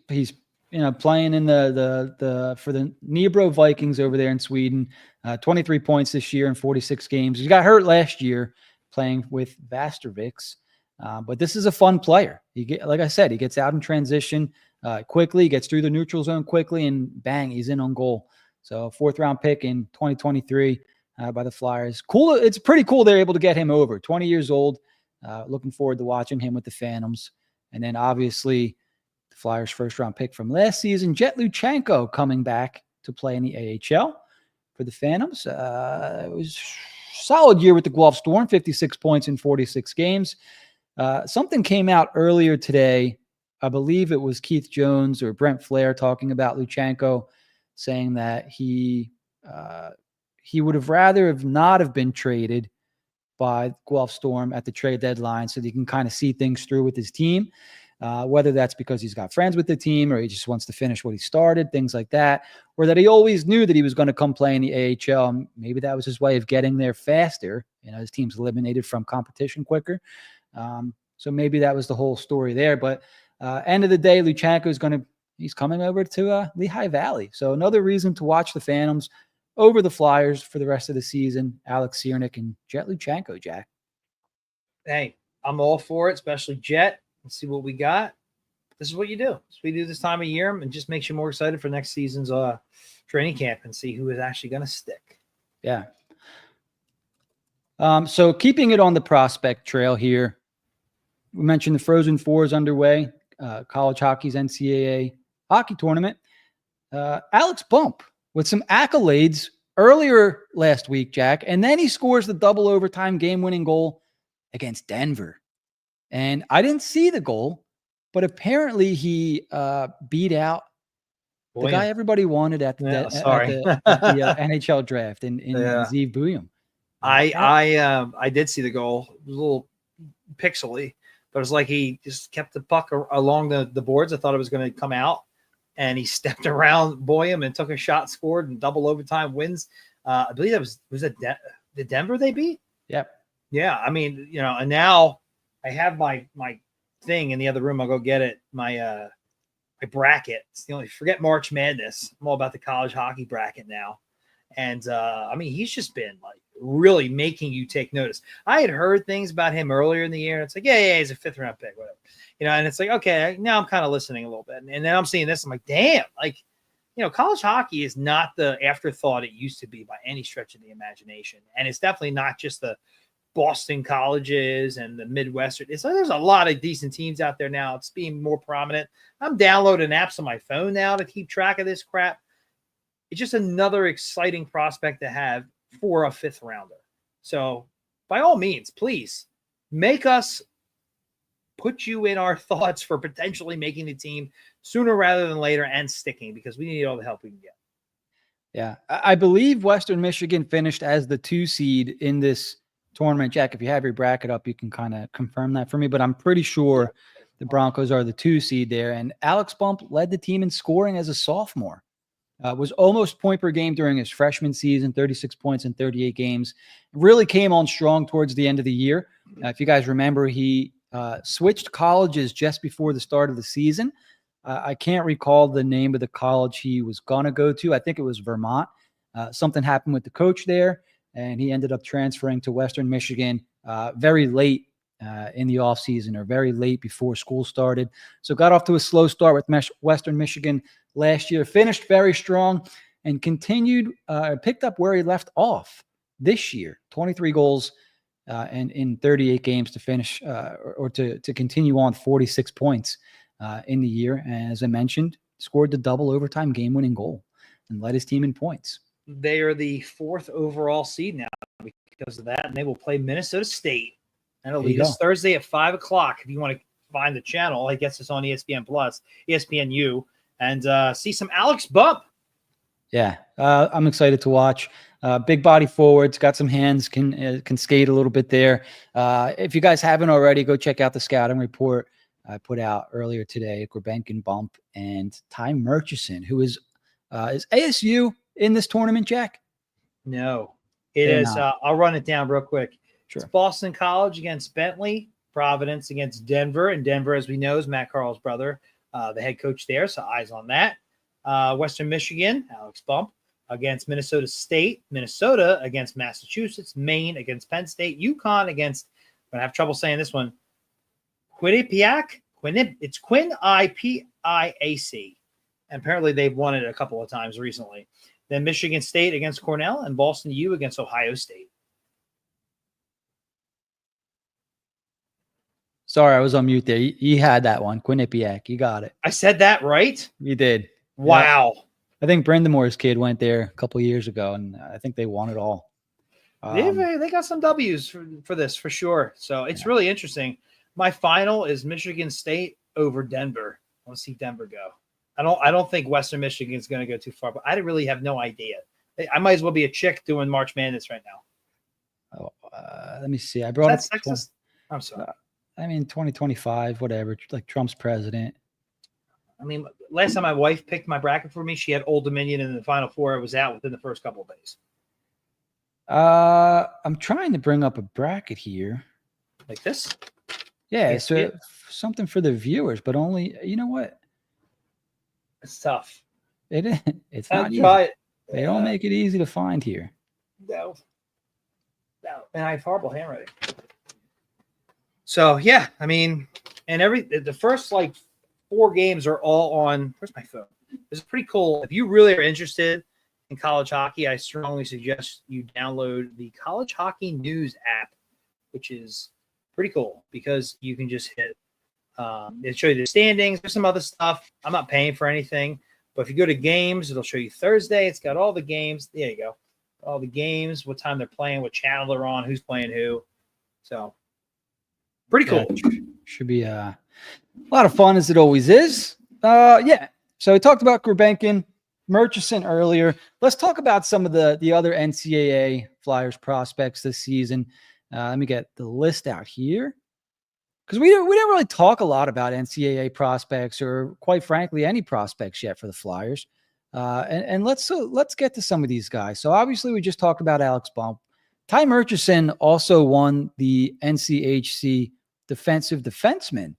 playing in the for the Nybro Vikings over there in Sweden. 23 points this year in 46 games. He got hurt last year playing with Vasterviks, but this is a fun player. Like I said, he gets out in transition quickly, gets through the neutral zone quickly, and bang, he's in on goal. So 4th round pick in 2023 by the Flyers. Cool. It's pretty cool they're able to get him over. 20 years old. Looking forward to watching him with the Phantoms. And then obviously the Flyers' 1st round pick from last season, Jet Luchenko, coming back to play in the AHL for the Phantoms. It was a solid year with the Guelph Storm, 56 points in 46 games. Something came out earlier today. I believe it was Keith Jones or Brent Flair talking about Luchenko, saying that he would have rather have not have been traded by Guelph Storm at the trade deadline so that he can kind of see things through with his team, whether that's because he's got friends with the team or he just wants to finish what he started, things like that, or that he always knew that he was going to come play in the AHL. Maybe that was his way of getting there faster. His team's eliminated from competition quicker. So maybe that was the whole story there. But end of the day, Luchenko he's coming over to Lehigh Valley. So another reason to watch the Phantoms over the Flyers for the rest of the season. Alex Ciernik and Jet Luchenko, Jack. Hey, I'm all for it, especially Jet. Let's see what we got. This is what you do. So we do this time of year, and just makes you more excited for next season's training camp and see who is actually going to stick. Yeah. So keeping it on the prospect trail here, we mentioned the Frozen Four is underway. College hockey's NCAA hockey tournament. Alex Bump with some accolades earlier last week, Jack, and then he scores the double overtime game-winning goal against Denver. And I didn't see the goal, but apparently he beat out The guy everybody wanted at the, Yeah, at sorry. the, NHL draft in Yeah. Zeev Buium. I did see the goal. It was a little pixely, but it was like he just kept the puck along the boards. I thought it was going to come out, and he stepped around Boyum and took a shot, scored, and double overtime wins. I believe that was the Denver they beat. Yep. Yeah, I mean, and now I have my thing in the other room. I'll go get it. My bracket. It's the only forget March Madness. I'm all about the college hockey bracket now. And I mean, he's just been like really making you take notice. I had heard things about him earlier in the year. It's like, yeah, he's a 5th round pick, whatever. And it's like, okay, now I'm kind of listening a little bit. And then I'm seeing this. I'm like, damn, like, college hockey is not the afterthought it used to be by any stretch of the imagination. And it's definitely not just the Boston colleges and the Midwestern. There's a lot of decent teams out there now. It's being more prominent. I'm downloading apps on my phone now to keep track of this crap. It's just another exciting prospect to have for a 5th rounder. So by all means, please make us put you in our thoughts for potentially making the team sooner rather than later and sticking, because we need all the help we can get. Yeah. I believe Western Michigan finished as the 2 seed in this tournament. Jack, if you have your bracket up, you can kind of confirm that for me, but I'm pretty sure the Broncos are the 2 seed there. And Alex Bump led the team in scoring as a sophomore. Was almost point per game during his freshman season, 36 points in 38 games. Really came on strong towards the end of the year. If you guys remember, he switched colleges just before the start of the season. I can't recall the name of the college he was going to go to. I think it was Vermont. Something happened with the coach there, and he ended up transferring to Western Michigan very late in the offseason, or very late before school started. So got off to a slow start with Western Michigan last year, finished very strong, and continued, picked up where he left off this year. 23 goals and in 38 games to finish, or to continue on 46 points in the year. And as I mentioned, scored the double overtime game-winning goal and led his team in points. They are the 4th overall seed now because of that, and they will play Minnesota State. And it'll be this Thursday at 5 o'clock. If you want to find the channel, I guess it's on ESPN Plus, ESPNU, and see some Alex Bump. Yeah, I'm excited to watch. Big body forwards, got some hands, can skate a little bit there. If you guys haven't already, go check out the scouting report I put out earlier today. Gurbenkin, Bump, and Ty Murchison, who is ASU in this tournament, Jack? No, it is. I'll run it down real quick. Sure. It's Boston College against Bentley, Providence against Denver, and Denver, as we know, is Matt Carl's brother, the head coach there, so eyes on that. Western Michigan, Alex Bump, against Minnesota State, Minnesota against Massachusetts, Maine against Penn State, UConn against, I'm going to have trouble saying this one, Quinnipiac. It's Quinn-I-P-I-A-C. And apparently they've won it a couple of times recently. Then Michigan State against Cornell, and Boston U against Ohio State. Sorry, I was on mute there. You had that one. Quinnipiac. You got it. I said that right? You did. Wow. Yep. I think Brendamore's kid went there a couple of years ago, and I think they won it all. They got some W's for this, for sure. So it's really interesting. My final is Michigan State over Denver. I want to see Denver go. I don't think Western Michigan is going to go too far, but I really have no idea. I might as well be a chick doing March Madness right now. Oh, let me see. I brought up Texas. I'm sorry. I mean, 2025, whatever. Like Trump's president. I mean, last time my wife picked my bracket for me, she had Old Dominion in the Final Four. It was out within the first couple of days. I'm trying to bring up a bracket here. Like this? Yeah, so something for the viewers, but only, you know what? It's tough. It's not easy. They don't make it easy to find here. No. And I have horrible handwriting. So, yeah, I mean, and the first, 4 games are all on, where's my phone? It's pretty cool. If you really are interested in college hockey, I strongly suggest you download the College Hockey News app, which is pretty cool because you can just hit, it'll show you the standings. There's some other stuff. I'm not paying for anything, but if you go to games, it'll show you Thursday. It's got all the games. There you go. All the games, what time they're playing, what channel they're on, who's playing who. So pretty cool. Yeah, should be a lot of fun, as it always is. Yeah. So we talked about Gurbenkin, Murchison earlier. Let's talk about some of the other NCAA Flyers prospects this season. Let me get the list out here, because we didn't really talk a lot about NCAA prospects, or quite frankly, any prospects yet for the Flyers. And let's get to some of these guys. So obviously, we just talked about Alex Bump. Ty Murchison also won the NCHC Defensive Defenseman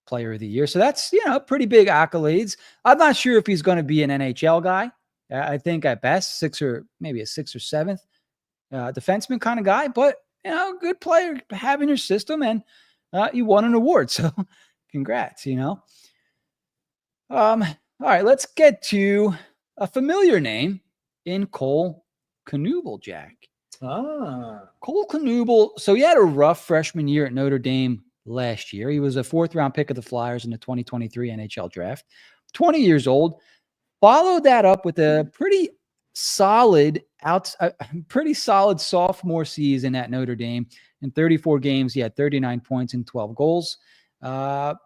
Player of the Year. So that's, pretty big accolades. I'm not sure if he's going to be an NHL guy. I think at best maybe a sixth or seventh defenseman kind of guy, but good player to have in your system, and you won an award. So congrats, All right, let's get to a familiar name in Cole Knuble, Jack. Cole Knuble. So he had a rough freshman year at Notre Dame last year. He was a 4th-round pick of the Flyers in the 2023 NHL draft. 20 years old. Followed that up with a pretty solid sophomore season at Notre Dame. In 34 games, he had 39 points and 12 goals. So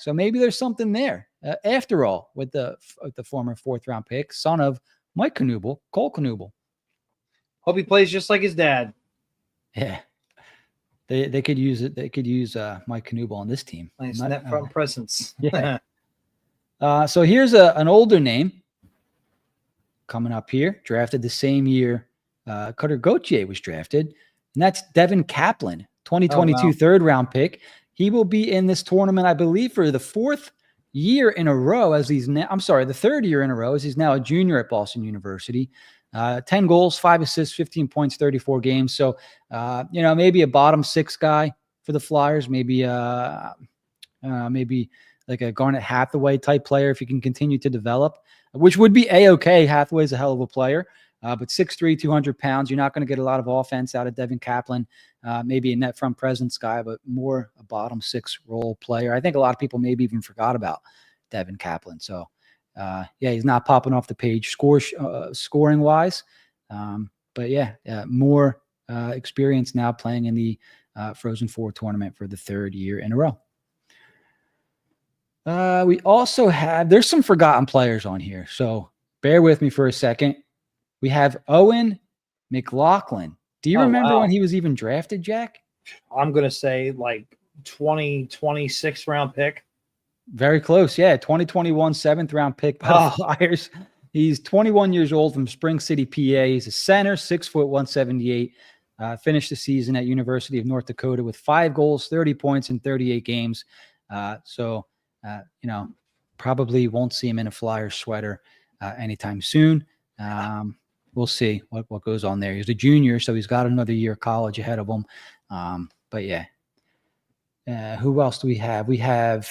maybe there's something there. After all, with the former 4th-round pick, son of Mike Knuble, Cole Knuble. Hope he plays just like his dad. Yeah. They could use it. They could use Mike Knuble on this team. Nice net front presence. Yeah. So here's an older name coming up here, drafted the same year Cutter Gauthier was drafted, and that's Devin Kaplan, 2022 3rd-round pick. He will be in this tournament, I believe, for the 4th year in a row the 3rd year in a row, as he's now a junior at Boston University. 10 goals, 5 assists, 15 points, 34 games. So, maybe a bottom 6 guy for the Flyers, maybe like a Garnet Hathaway type player if he can continue to develop, which would be A-okay. Hathaway's a hell of a player, but 6'3", 200 pounds. You're not going to get a lot of offense out of Devin Kaplan. Maybe a net front presence guy, but more a bottom 6 role player. I think a lot of people maybe even forgot about Devin Kaplan. So, he's not popping off the page scoring wise. More experience now playing in the Frozen Four tournament for the 3rd year in a row. We also there's some forgotten players on here, so bear with me for a second. We have Owen McLaughlin. Do you remember when he was even drafted, Jack? I'm going to say like 26th round pick. Very close. Yeah. 2021 7th-round pick by the Flyers. He's 21 years old from Spring City, PA. He's a center, 6 foot 178. Finished the season at University of North Dakota with 5 goals, 30 points in 38 games. Probably won't see him in a Flyers sweater anytime soon. We'll see what goes on there. He's a junior, so he's got another year of college ahead of him. Who else do we have? We have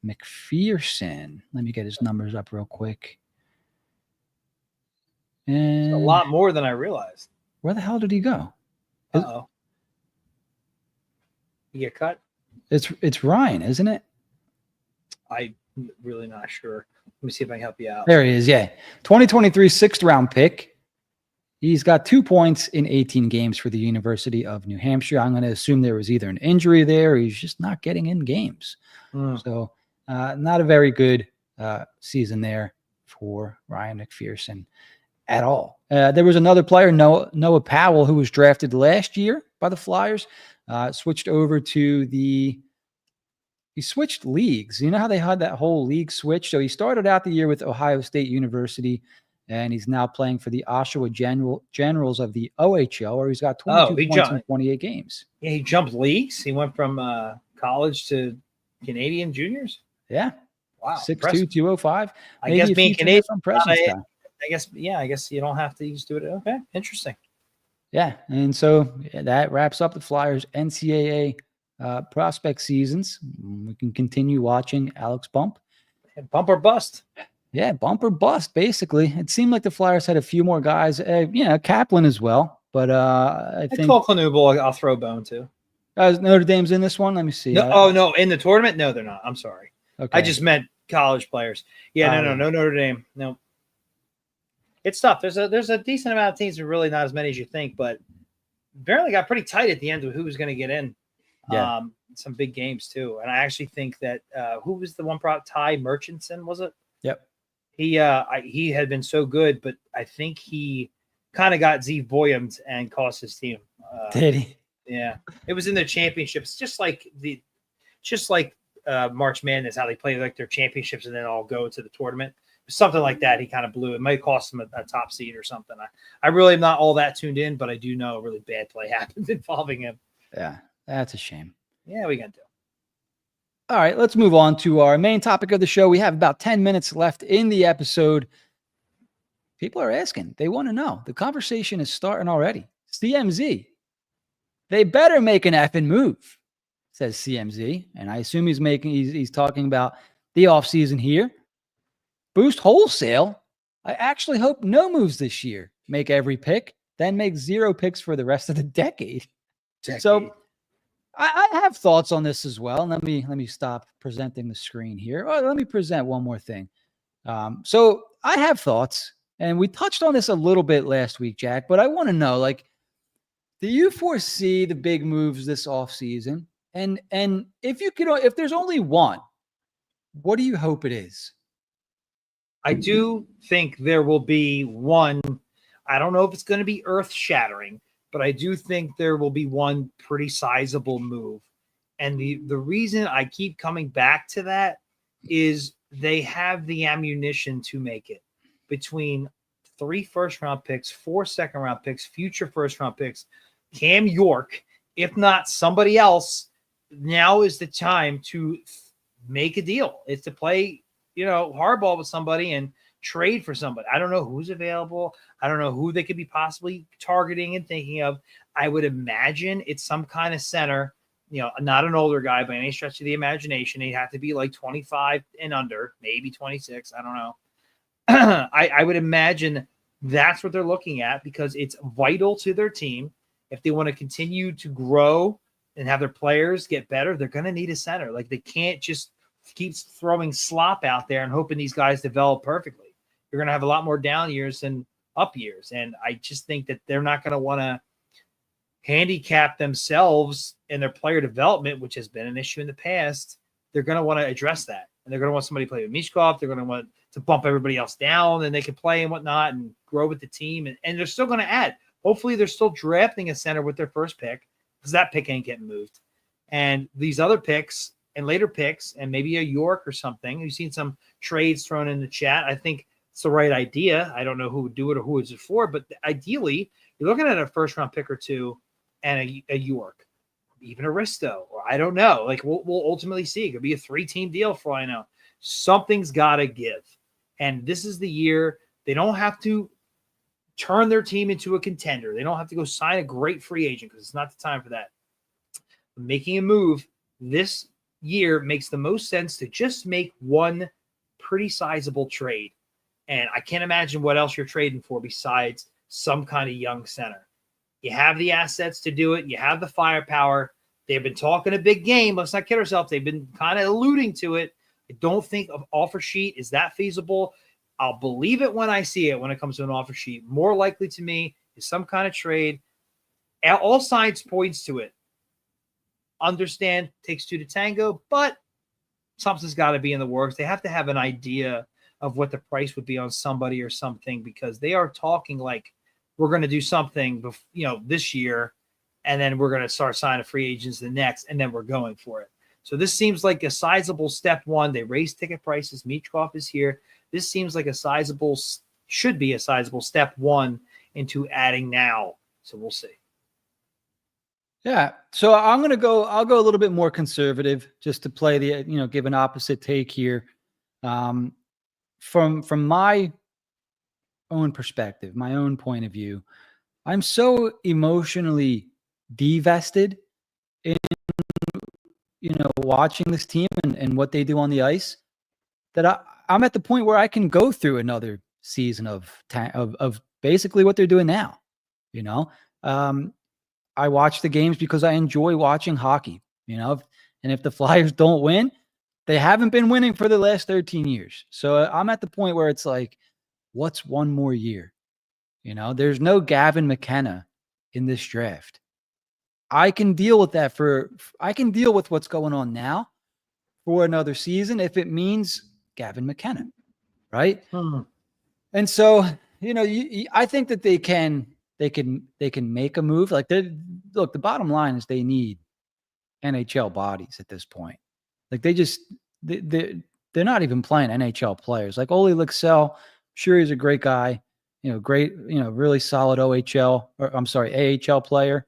McPherson. Let me get his numbers up real quick. And a lot more than I realized. Where the hell did he go? Uh-oh. You get cut? It's Ryan, isn't it? I'm really not sure. Let me see if I can help you out. There he is. Yeah. 2023 6th-round pick. He's got 2 points in 18 games for the University of New Hampshire. I'm going to assume there was either an injury there or he's just not getting in games. So not a very good season there for Ryan McPherson at all. There was another player, Noah Powell, who was drafted last year by the Flyers, switched over to he switched leagues. You know how they had that whole league switch? So he started out the year with Ohio State University, and he's now playing for the Oshawa Generals of the OHL, where he's got 22 points in 28 games. Yeah, he jumped leagues. He went from college to Canadian juniors. Yeah. Wow. 6'2", 205. I guess being Canadian, I guess you don't have to just do it. Okay. Interesting. Yeah. And so that wraps up the Flyers NCAA prospect seasons. We can continue watching Alex Bump. Bump or bust. Yeah, bump or bust, basically. It seemed like the Flyers had a few more guys. Kaplan as well. But I think Cole Knuble, I'll throw a bone to. Notre Dame's in this one. Let me see. No, in the tournament? No, they're not. I'm sorry. Okay. I just meant college players. Yeah, no Notre Dame. No. It's tough. There's a decent amount of teams, but really not as many as you think. But apparently got pretty tight at the end of who was going to get in. Yeah. Some big games too. And I actually think that who was the one Ty Murchison, was it? Yep. He had been so good, but I think he kind of got Zeev Boyumed and cost his team. Did he? Yeah, it was in the championships, just like March Madness, how they play like their championships and then all go to the tournament. Something like that. He kind of blew. It might cost him a top seed or something. I really am not all that tuned in, but I do know a really bad play happened involving him. Yeah, that's a shame. Yeah, we can do. All right, let's move on to our main topic of the show. We have about 10 minutes left in the episode. People are asking. They want to know. The conversation is starting already. CMZ. They better make an effing move, says CMZ. And I assume he's talking about the offseason here. Boost wholesale. I actually hope no moves this year. Make every pick, then make 0 picks for the rest of the decade. So I have thoughts on this as well. Let me stop presenting the screen here. Oh, let me present one more thing. So I have thoughts, and we touched on this a little bit last week, Jack, but I want to know, like, do you foresee the big moves this offseason? And if there's only one, what do you hope it is? I do think there will be one. I don't know if it's going to be earth-shattering, but I do think there will be one pretty sizable move. And the reason I keep coming back to that is they have the ammunition to make it. Between 3 first-round picks, 4 second-round picks, future first-round picks, Cam York, if not somebody else, now is the time to make a deal. It's to play, hardball with somebody and trade for somebody. I don't know who's available. I don't know who they could be possibly targeting and thinking of. I would imagine it's some kind of center, not an older guy by any stretch of the imagination. He'd have to be like 25 and under, maybe 26. I don't know. I would imagine that's what they're looking at because it's vital to their team. If they want to continue to grow and have their players get better, they're going to need a center. Like, they can't just keep throwing slop out there and hoping these guys develop perfectly. You're going to have a lot more down years than up years. And I just think that they're not going to want to handicap themselves in their player development, which has been an issue in the past. They're going to want to address that. And they're going to want somebody to play with Mishkov. They're going to want to bump everybody else down and they can play and whatnot and grow with the team. And they're still going to add. Hopefully they're still drafting a center with their first pick because that pick ain't getting moved. And these other picks and later picks and maybe a York or something. You've seen some trades thrown in the chat. I think it's the right idea. I don't know who would do it or who it's for, but ideally you're looking at a first round pick or 2 and a York, even a Risto, or I don't know. Like we'll ultimately see. It could be a 3-team deal for all I know. Something's got to give. And this is the year they don't have to turn their team into a contender. They don't have to go sign a great free agent because it's not the time for that. Making a move this year makes the most sense to just make one pretty sizable trade. And I can't imagine what else you're trading for besides some kind of young center. You have the assets to do it. You have the firepower. They've been talking a big game. Let's not kid ourselves. They've been kind of alluding to it. I don't think an offer sheet is that feasible. I'll believe it when I see it when it comes to an offer sheet. More likely to me is some kind of trade. All signs points to it. Understand, takes 2 to tango, but something's got to be in the works. They have to have an idea of what the price would be on somebody or something because they are talking like we're going to do something, this year, and then we're going to start signing free agents the next, and then we're going for it. So this seems like a sizable step one. They raised ticket prices. Michkov is here. This seems like should be a sizable step one into adding now. So we'll see. Yeah. So I'll go a little bit more conservative just to play give an opposite take here. From my own perspective, my own point of view, I'm so emotionally divested in, watching this team and what they do on the ice that I'm at the point where I can go through another season of basically what they're doing now. I watch the games because I enjoy watching hockey, and if the Flyers don't win, they haven't been winning for the last 13 years. So I'm at the point where it's like, what's one more year? There's no Gavin McKenna in this draft. I can deal with that I can deal with what's going on now for another season if it means Gavin McKenna. right? Hmm. And so, I think that they can make a move. Like, look, the bottom line is they need NHL bodies at this point. Like, they're not even playing NHL players. Like Ole Lycksell, sure, he's a great guy, great, really solid AHL player,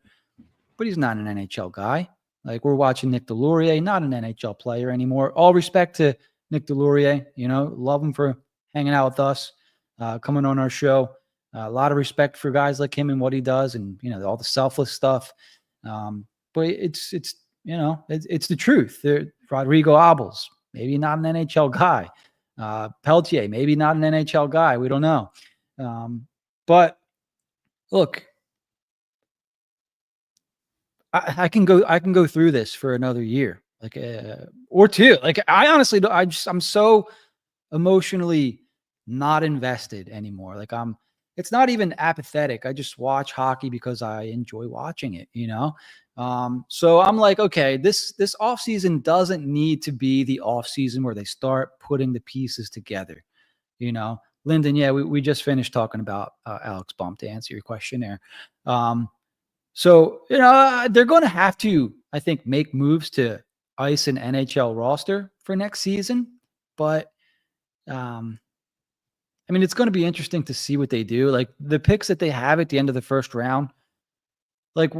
but he's not an NHL guy. Like, we're watching Nick Delorier, not an NHL player anymore. All respect to Nick Delorier, love him for hanging out with us, coming on our show. A lot of respect for guys like him and what he does, and all the selfless stuff. But it's the truth. Rodrigo Abels, maybe not an NHL guy. Peltier, maybe not an NHL guy. We don't know. But look, I can go through this for another year, like or two. Like, I honestly, I'm so emotionally not invested anymore. Like, it's not even apathetic. I just watch hockey because I enjoy watching it, So I'm like, okay, this offseason doesn't need to be the offseason where they start putting the pieces together, Lyndon, yeah, we just finished talking about Alex Bump, to answer your question there. So, they're going to have to, I think, make moves to ice an NHL roster for next season. But, it's going to be interesting to see what they do. Like, the picks that they have at the end of the first round, like,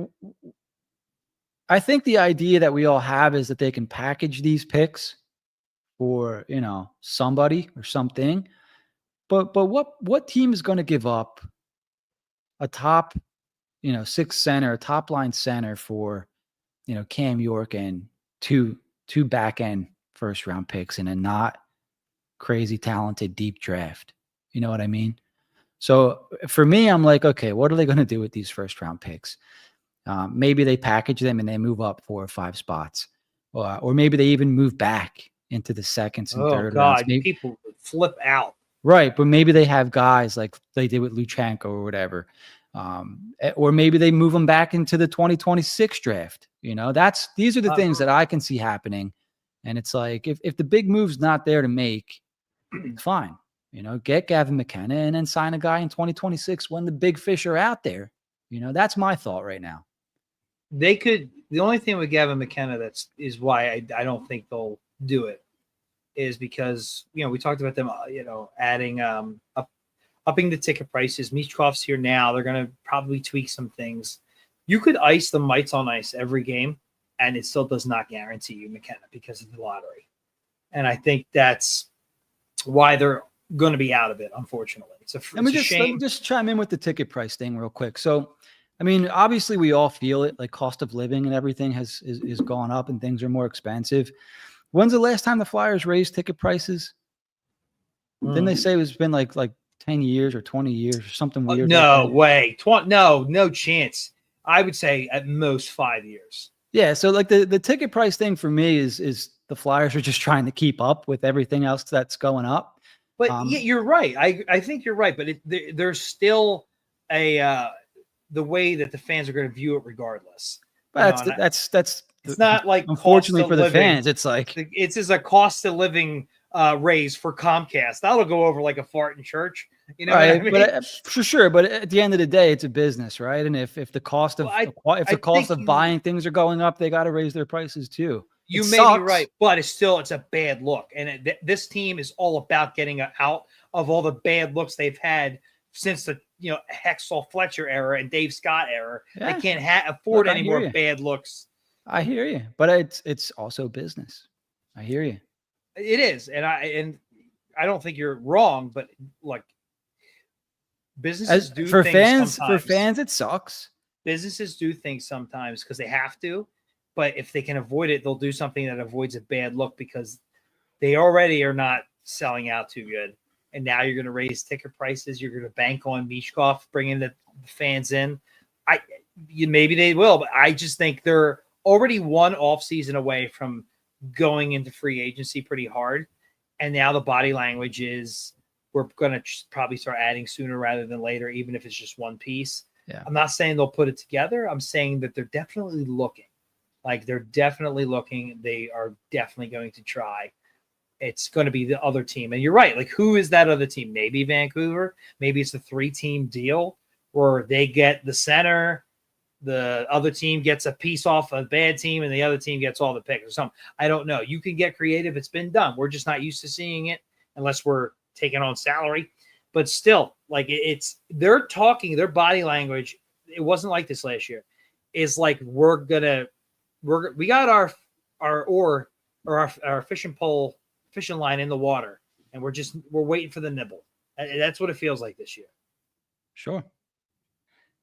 I think the idea that we all have is that they can package these picks for, somebody or something. But what team is going to give up a top, six center, top line center for, Cam York and two back end first round picks in a not crazy talented deep draft? You know what I mean? So for me, I'm like, okay, what are they going to do with these first round picks? Maybe they package them and they move up 4 or 5 spots, or maybe they even move back into the seconds and third rounds. Maybe, people would flip out. Right, but maybe they have guys like they did with Luchanko or whatever. Or maybe they move them back into the 2026 draft. These are the things that I can see happening. And it's like, if the big move's not there to make, fine. Get Gavin McKenna and then sign a guy in 2026 when the big fish are out there. That's my thought right now. They could. The only thing with Gavin McKenna is why I don't think they'll do it, is because we talked about them adding upping the ticket prices. Michkov's here now. They're going to probably tweak some things. You could ice the mites on ice every game, and it still does not guarantee you McKenna because of the lottery. And I think that's why they're going to be out of it, unfortunately. Let me just chime in with the ticket price thing real quick. So, obviously we all feel it, like cost of living and everything is gone up and things are more expensive. When's the last time the Flyers raised ticket prices? Didn't they say it's been like 10 years or 20 years or something weird? No way. No chance. I would say at most 5 years. Yeah. So like the ticket price thing for me is the Flyers are just trying to keep up with everything else that's going up. But yeah, you're right. I think you're right. But there's still the way that the fans are going to view it regardless. But that's it's not like, unfortunately for the fans, it's like it's just a cost of living raise for Comcast. That'll go over like a fart in church. You know right, what I mean? But for sure. But at the end of the day, it's a business, right? And if the cost of buying things are going up, they got to raise their prices too. You may be right, but it's a bad look. And this team is all about getting out of all the bad looks they've had since the Hextall Fletcher era and Dave Scott era. Yeah. They can't afford any more bad looks. I hear you, but it's also business. I hear you. It is, and I don't think you're wrong, but like businesses do for things fans. Sometimes. For fans, it sucks. Businesses do things sometimes because they have to, but if they can avoid it, they'll do something that avoids a bad look because they already are not selling out too good. And now you're going to raise ticket prices. You're going to bank on Michkov bringing the fans in. Maybe they will, but I just think they're already one off season away from going into free agency pretty hard. And now the body language is we're going to probably start adding sooner rather than later, even if it's just one piece. Yeah. I'm not saying they'll put it together. I'm saying that they're definitely looking. Like they're definitely looking. They are definitely going to try. it's going to be the other team. And you're right. Like, who is that other team? Maybe Vancouver. Maybe it's a 3-team deal where they get the center, the other team gets a piece off a bad team, and the other team gets all the picks or something. I don't know. You can get creative. It's been done. We're just not used to seeing it unless we're taking on salary. But still, like, they're talking, their body language, it wasn't like this last year. Is like, we got our fishing line in the water, and we're waiting for the nibble. And that's what it feels like this year. Sure.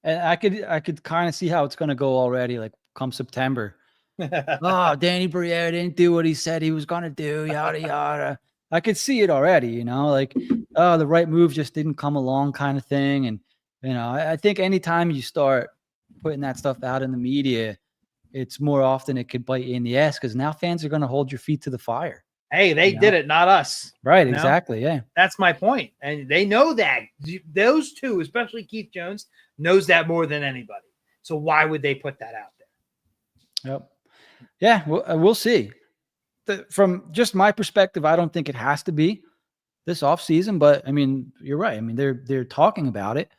And I could kind of see how it's going to go already, like come September. Oh, Danny Briere didn't do what he said he was going to do, yada, yada. I could see it already, like, oh, the right move just didn't come along kind of thing. And, I think anytime you start putting that stuff out in the media, it's more often it could bite you in the ass because now fans are going to hold your feet to the fire. Hey, they did it, not us. Right, exactly, yeah. That's my point. And they know that. Those two, especially Keith Jones, knows that more than anybody. So why would they put that out there? Yep. Yeah, we'll see. From just my perspective, I don't think it has to be this offseason, but I mean, you're right. I mean, they're talking about it.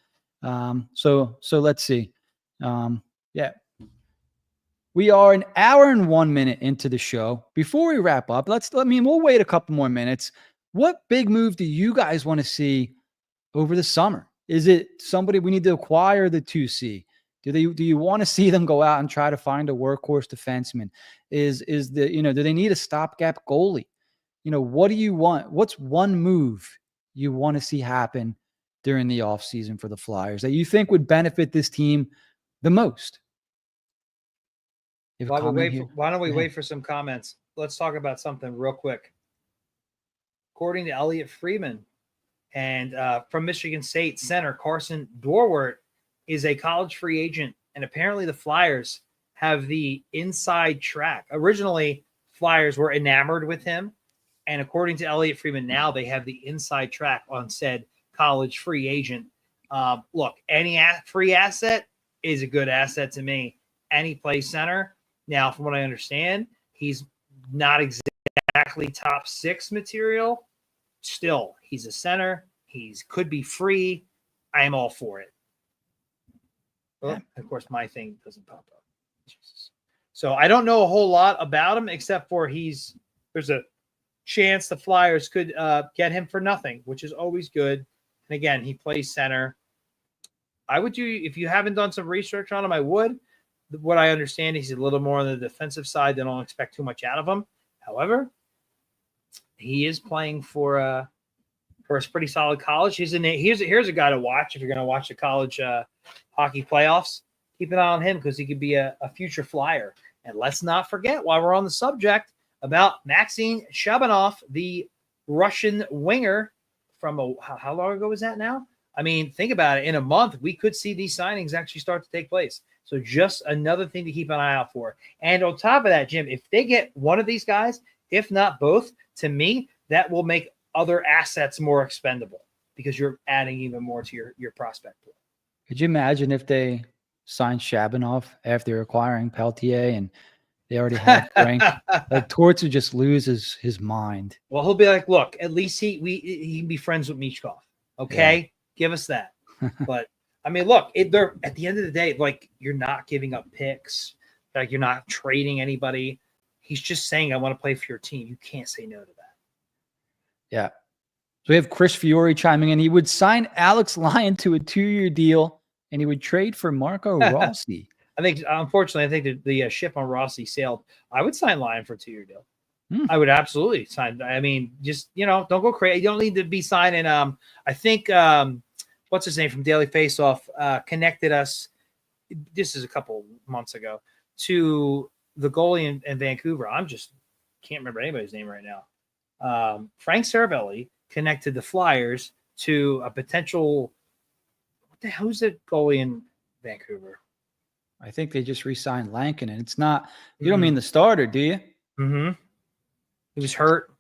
So let's see. Yeah. We are an hour and 1 minute into the show. Before we wrap up, we'll wait a couple more minutes. What big move do you guys want to see over the summer? Is it somebody we need to acquire the 2C? Do you want to see them go out and try to find a workhorse defenseman? Do they need a stopgap goalie? What do you want? What's one move you want to see happen during the offseason for the Flyers that you think would benefit this team the most? Why don't we wait for some comments? Let's talk about something real quick. According to Elliot Freeman and from Michigan State center Carson Dorwart is a college free agent, and apparently the Flyers have the inside track. Originally, Flyers were enamored with him, and according to Elliot Freeman, now they have the inside track on said college free agent. Look, any free asset is a good asset to me. And he plays center. Now, from what I understand, he's not exactly top 6 material. Still, he's a center. He could be free. I am all for it. Well, of course, my thing doesn't pop up. Jesus. So I don't know a whole lot about him except for there's a chance the Flyers could get him for nothing, which is always good. And again, he plays center. If you haven't done some research on him, I would. What I understand, he's a little more on the defensive side. They don't expect too much out of him. However, he is playing for a pretty solid college. Here's a guy to watch if you're going to watch the college hockey playoffs. Keep an eye on him because he could be a future Flyer. And let's not forget, while we're on the subject, about Maxim Shabanov, the Russian winger from how long ago was that now? I mean, think about it. In a month, we could see these signings actually start to take place. So just another thing to keep an eye out for. And on top of that, Jim, if they get one of these guys, if not both, to me, that will make other assets more expendable because you're adding even more to your prospect pool. Could you imagine if they signed Shabanov after acquiring Peltier and they already had Frank? Like, Torts would just lose his mind. Well, he'll be like, look, at least he can be friends with Michkov. Okay? Yeah. Give us that. But I mean, look, they're at the end of the day, like, you're not giving up picks, like you're not trading anybody. He's just saying, I want to play for your team. You can't say no to that. Yeah. So we have Chris Fiore chiming in. He would sign Alex Lyon to a 2-year deal, and he would trade for Marco Rossi. Unfortunately, I think the ship on Rossi sailed. I would sign Lyon for a 2-year deal. I would absolutely sign. I mean, just, don't go crazy. You don't need to be signing. I think, what's his name from Daily Faceoff connected us. This is a couple months ago to the goalie in Vancouver. Can't remember anybody's name right now. Frank Saravelli connected the Flyers to a potential. What the hell is the goalie in Vancouver? I think they just re-signed Lankin, and it's not. You don't mean the starter, do you? Mm-hmm. He was hurt.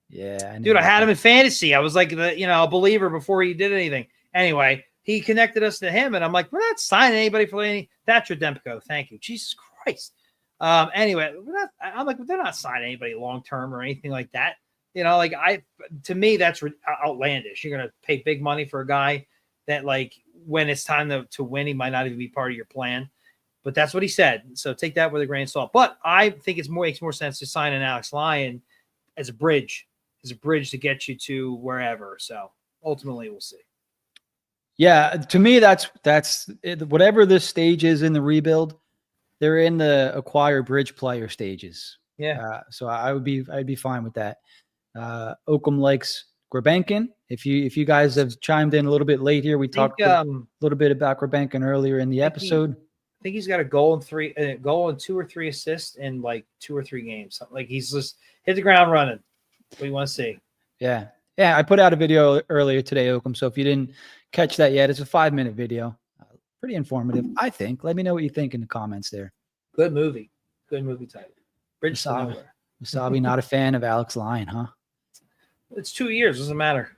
Yeah, dude, I had him in fantasy. I was like, a believer before he did anything. Anyway, he connected us to him, and I'm like, we're not signing anybody for any. Thatcher Demko, thank you, Jesus Christ. Anyway, I'm like, they're not signing anybody long term or anything like that. Like to me, that's outlandish. You're going to pay big money for a guy that, like, when it's time to win, he might not even be part of your plan. But that's what he said. So take that with a grain of salt. But I think makes more sense to sign an Alex Lyon as a bridge to get you to wherever. So ultimately, we'll see. Yeah, to me, that's it. Whatever this stage is in the rebuild, they're in the acquire bridge player stages. Yeah. So I'd be fine with that. Oakham likes Grabenkin. If you guys have chimed in a little bit late here, we talked a little bit about Grabenkin earlier in the episode. I think he's got a goal and 2 or 3 assists in like 2 or 3 games. Something like he's just hit the ground running. What do you want to see? Yeah. I put out a video earlier today, Oakham. So if you didn't catch that yet, it's a 5-minute video. Pretty informative, I think. Let me know what you think in the comments there. Good movie title. Bridge to Nowhere. Wasabi, not a fan of Alex Lyon, huh? It's 2 years. Doesn't matter.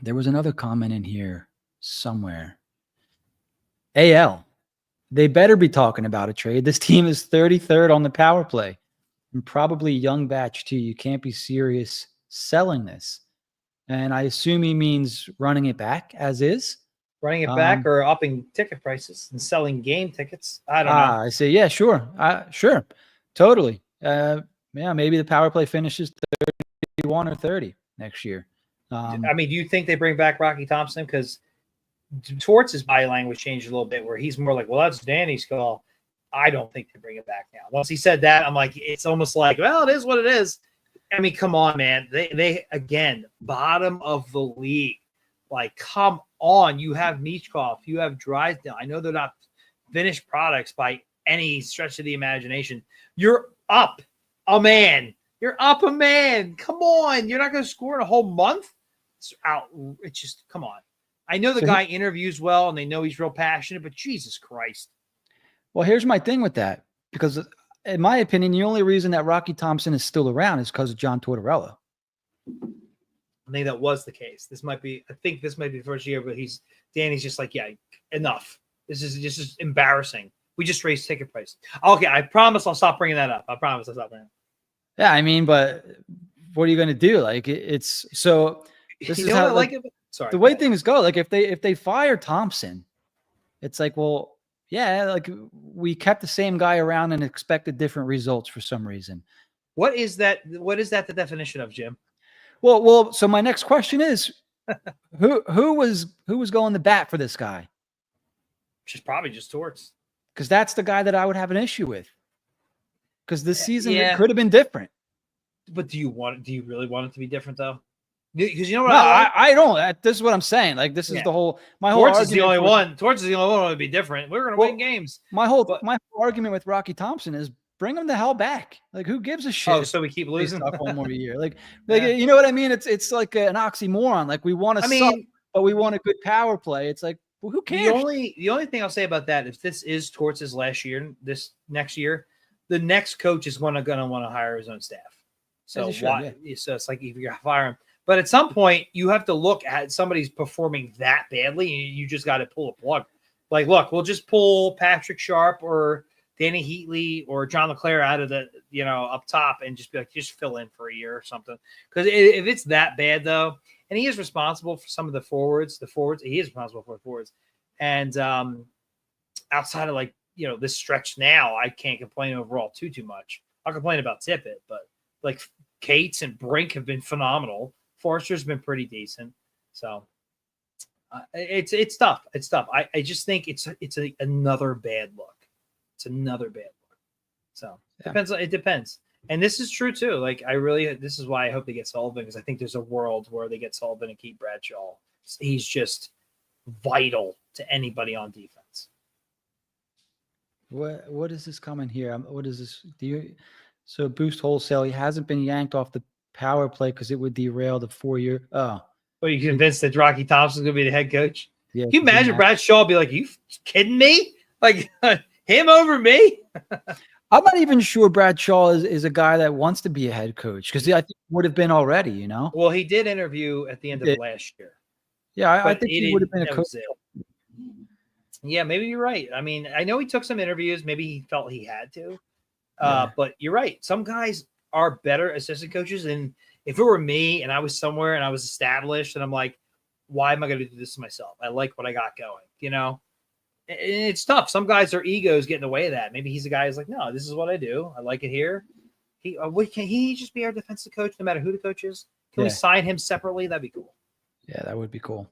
There was another comment in here somewhere. AL. They better be talking about a trade. This team is 33rd on the power play and probably young batch too. You can't be serious selling this. And I assume he means running it back as is. Running it back or upping ticket prices and selling game tickets. I don't know. I say, yeah, sure. Sure. Totally. Maybe the power play finishes 31 or 30 next year. Do you think they bring back Rocky Thompson? Because Torts' body language changed a little bit where he's more like, well, that's Danny's call. I don't think they bring it back now. Once he said that, I'm like, it's almost like, well, it is what it is. I mean, come on, man. They again, bottom of the league. Like, come on. You have Michkov. You have Drysdale. I know they're not finished products by any stretch of the imagination. You're up a man. You're up a man. Come on. You're not going to score in a whole month? It's out. It's just, come on. I know the guy interviews well and they know he's real passionate, but Jesus Christ. Well, here's my thing with that. Because in my opinion, the only reason that Rocky Thompson is still around is because of John Tortorella. I think that was the case. I think this might be the first year, but Danny's just like, yeah, enough. This is embarrassing. We just raised ticket prices. Okay, I promise I'll stop bringing that up. I promise I'll stop bringing it up. Yeah, I mean, but what are you going to do? Like, it's so this is how Sorry. The way things go, like if they fire Thompson, it's like, well, yeah, like we kept the same guy around and expected different results for some reason. What is that? What is that the definition of, Jim? Well, so my next question is who was going to bat for this guy? She's probably just Torts. Because that's the guy that I would have an issue with. Because this season it could have been different. But do you really want it to be different though? Because you know what? No, I don't. This is what I'm saying. Like this is my whole Torts is the only one. Torts is the only one that would be different. We're going to win games. My whole argument with Rocky Thompson is bring him the hell back. Like who gives a shit? Oh, so we keep losing one more year. Like you know what I mean? It's like an oxymoron. Like we want to suck, but we want a good power play. It's like, well, who cares? The only thing I'll say about that, if this is Torts' last year, this next year, the next coach is going to want to hire his own staff. So so it's like if you're firing him. But at some point, you have to look at somebody's performing that badly, and you just got to pull a plug. Like, look, we'll just pull Patrick Sharp or Danny Heatley or John LeClaire out of the, up top and just be like, just fill in for a year or something. Because if it's that bad, though, and he is responsible for some of the forwards, he is responsible for the forwards. And outside of this stretch now, I can't complain overall too much. I'll complain about Tippett, but like Cates and Brink have been phenomenal. Forster's been pretty decent. So it's tough. It's tough. I just think it's another bad look. It's another bad look. So it depends. And this is true too. Like this is why I hope they get Sullivan, because I think there's a world where they get Sullivan and keep Bradshaw. He's just vital to anybody on defense. What is this coming here? What is this? So boost wholesale. He hasn't been yanked off the power play because it would derail the 4-year. Oh, are you convinced that Rocky Thompson's going to be the head coach? Yeah. Can you imagine Bradshaw be like, "You kidding me? Like him over me?" I'm not even sure Bradshaw is a guy that wants to be a head coach, because I think he would have been already. Well, he did interview at the end of last year. Yeah, I think he would have been a coach. Yeah, maybe you're right. I mean, I know he took some interviews. Maybe he felt he had to. But you're right. Some guys are better assistant coaches. And if it were me and I was somewhere and I was established and I'm like, why am I going to do this to myself? I like what I got going, you know? And it's tough. Some guys, their egos get in the way of that. Maybe he's a guy who's like, no, this is what I do. I like it here. Can he just be our defensive coach no matter who the coach is? Can we sign him separately? That'd be cool. Yeah, that would be cool.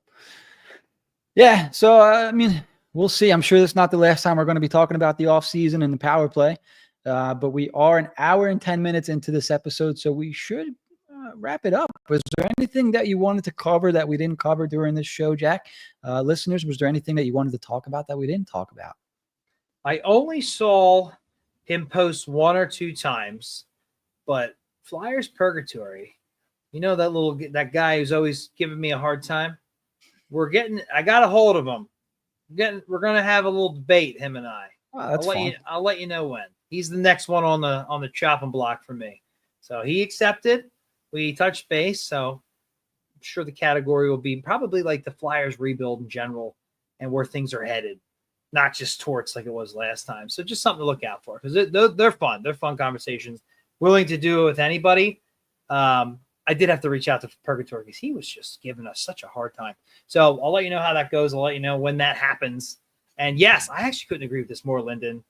Yeah. So, I mean, we'll see. I'm sure this is not the last time we're going to be talking about the offseason and the power play. But we are an hour and 10 minutes into this episode, so we should wrap it up. Was there anything that you wanted to cover that we didn't cover during this show, Jack? Listeners, was there anything that you wanted to talk about that we didn't talk about? I only saw him post 1 or 2 times, but Flyers Purgatory, you know, that guy who's always giving me a hard time. I got a hold of him. We're going to have a little debate, him and I. Oh, that's fun. I'll let you know when. He's the next one on the chopping block for me. So he accepted. We touched base. So I'm sure the category will be probably like the Flyers rebuild in general and where things are headed, not just torts like it was last time. So just something to look out for because they're fun. They're fun conversations. Willing to do it with anybody. I did have to reach out to Purgatory because he was just giving us such a hard time. So I'll let you know how that goes. I'll let you know when that happens. And yes, I actually couldn't agree with this more, Lyndon.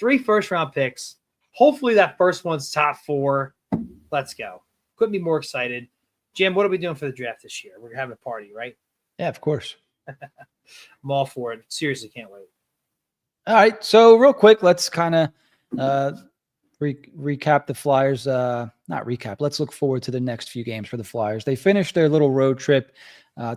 3 first-round picks. Hopefully that first one's top 4. Let's go. Couldn't be more excited. Jim, what are we doing for the draft this year? We're having a party, right? Yeah, of course. I'm all for it. Seriously, can't wait. All right. So real quick, let's kind of recap the Flyers. Not recap. Let's look forward to the next few games for the Flyers. They finished their little road trip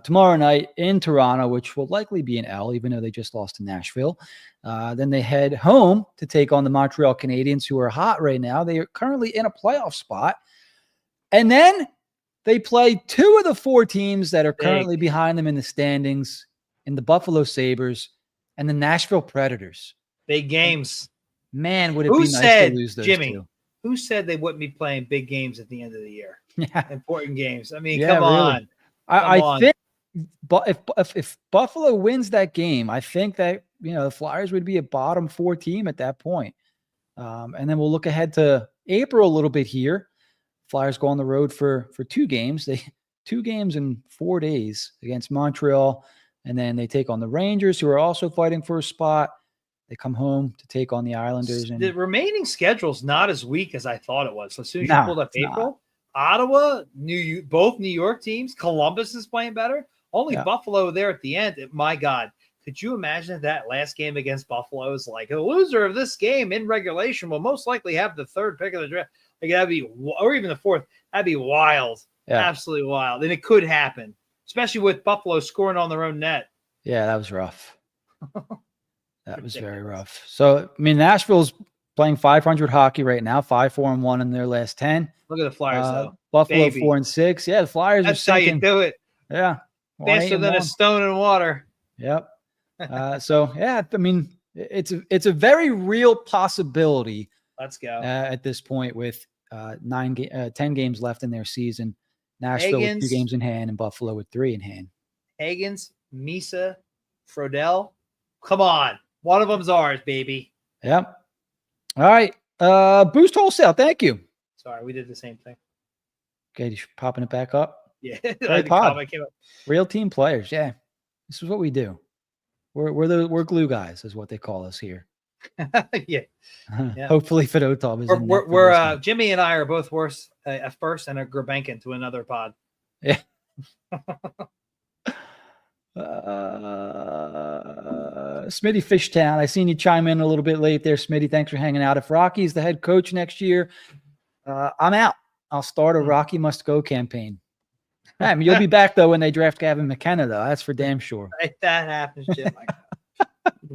tomorrow night in Toronto, which will likely be an L, even though they just lost to Nashville. Then they head home to take on the Montreal Canadiens, who are hot right now. They are currently in a playoff spot. And then they play 2 of the 4 teams that are currently behind them in the standings, in the Buffalo Sabres and the Nashville Predators. Big games. Man, would it be nice to lose those two. Who said they wouldn't be playing big games at the end of the year? Yeah. Important games. I mean, come on. I think if Buffalo wins that game, I think that, you know, the Flyers would be a bottom 4 team at that point. And then we'll look ahead to April a little bit here. Flyers go on the road for 2 games. 2 games in 4 days against Montreal. And then they take on the Rangers, who are also fighting for a spot. They come home to take on the Islanders. And the remaining schedule is not as weak as I thought it was. So as soon as you pulled up April, Ottawa, both New York teams, Columbus is playing better. Only Buffalo there at the end. My God, could you imagine that last game against Buffalo is like a loser of this game in regulation will most likely have the 3rd pick of the draft. Like that'd be, or even the 4th. That'd be wild. Yeah. Absolutely wild. And it could happen, especially with Buffalo scoring on their own net. Yeah, that was rough. That was very rough. So, I mean, Nashville's playing 500 hockey right now, 5-4-1 in their last 10. Look at the Flyers, though. Buffalo 4-6. Yeah, the Flyers That's how you do it. Yeah. Faster than a stone in water. Yep. So, yeah, I mean, it's a very real possibility. Let's go. At this point with 10 games left in their season. Nashville with 2 games in hand and Buffalo with 3 in hand. Higgins, Misa, Frodell. Come on. One of them's ours, baby. Yep. All right. Boost Wholesale. Thank you. Sorry, we did the same thing. Okay, just popping it back up. Yeah. Real team players. Yeah. This is what we do. We're glue guys, is what they call us here. Yeah. Hopefully Fedotov is we're Jimmy and I are both worse at first and a Grabenkin to another pod. Yeah. Smitty Fishtown, I seen you chime in a little bit late there, Smitty. Thanks for hanging out. If Rocky's the head coach next year, I'm out. I'll start a Rocky Must Go campaign. I mean, you'll be back though when they draft Gavin McKenna, though. That's for damn sure. If that happens, Jim.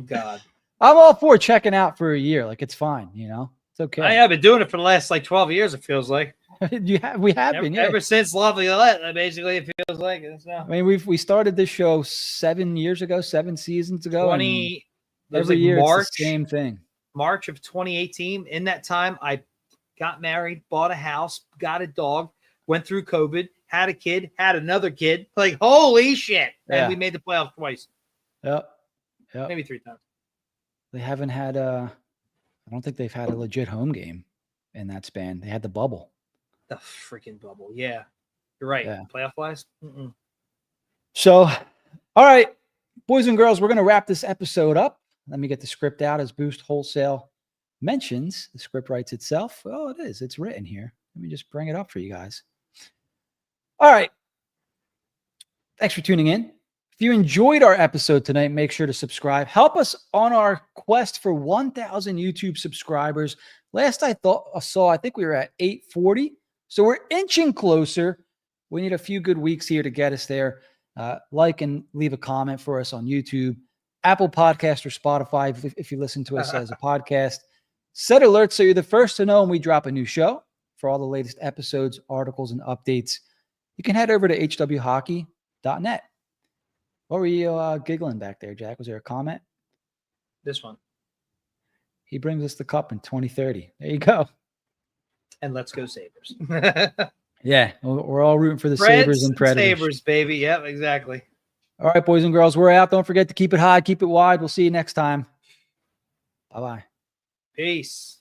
God. I'm all for checking out for a year. Like, it's fine, you know? It's okay. I have been doing it for the last, 12 years, it feels like. We have been, yeah. Ever since Lovely Let, basically, it feels like. I mean, we started this show 7 seasons ago. Every year, March, it's the same thing. March of 2018. In that time, I got married, bought a house, got a dog, went through COVID, had a kid, had another kid. Like, holy shit. And we made the playoffs twice. Yep. Maybe 3 times. They haven't had I don't think they've had a legit home game. in that span. They had the bubble. The freaking bubble. Yeah. You're right. Yeah. Playoff wise. So, all right, boys and girls, we're going to wrap this episode up. Let me get the script out as Boost Wholesale mentions. The script writes itself. Oh, it is. It's written here. Let me just bring it up for you guys. All right. Thanks for tuning in. If you enjoyed our episode tonight, make sure to subscribe. Help us on our quest for 1,000 YouTube subscribers. Last I think we were at 840. So we're inching closer. We need a few good weeks here to get us there. Like and leave a comment for us on YouTube, Apple Podcast, or Spotify if you listen to us as a podcast. Set alerts so you're the first to know when we drop a new show. For all the latest episodes, articles, and updates, you can head over to hwhockey.net. What were you giggling back there, Jack? Was there a comment? This one. He brings us the cup in 2030. There you go. And let's go Sabres. Yeah, we're all rooting for the Reds Sabres and Predators. Sabres, baby. Yep, exactly. All right, boys and girls, we're out. Don't forget to keep it high, keep it wide. We'll see you next time. Bye-bye. Peace.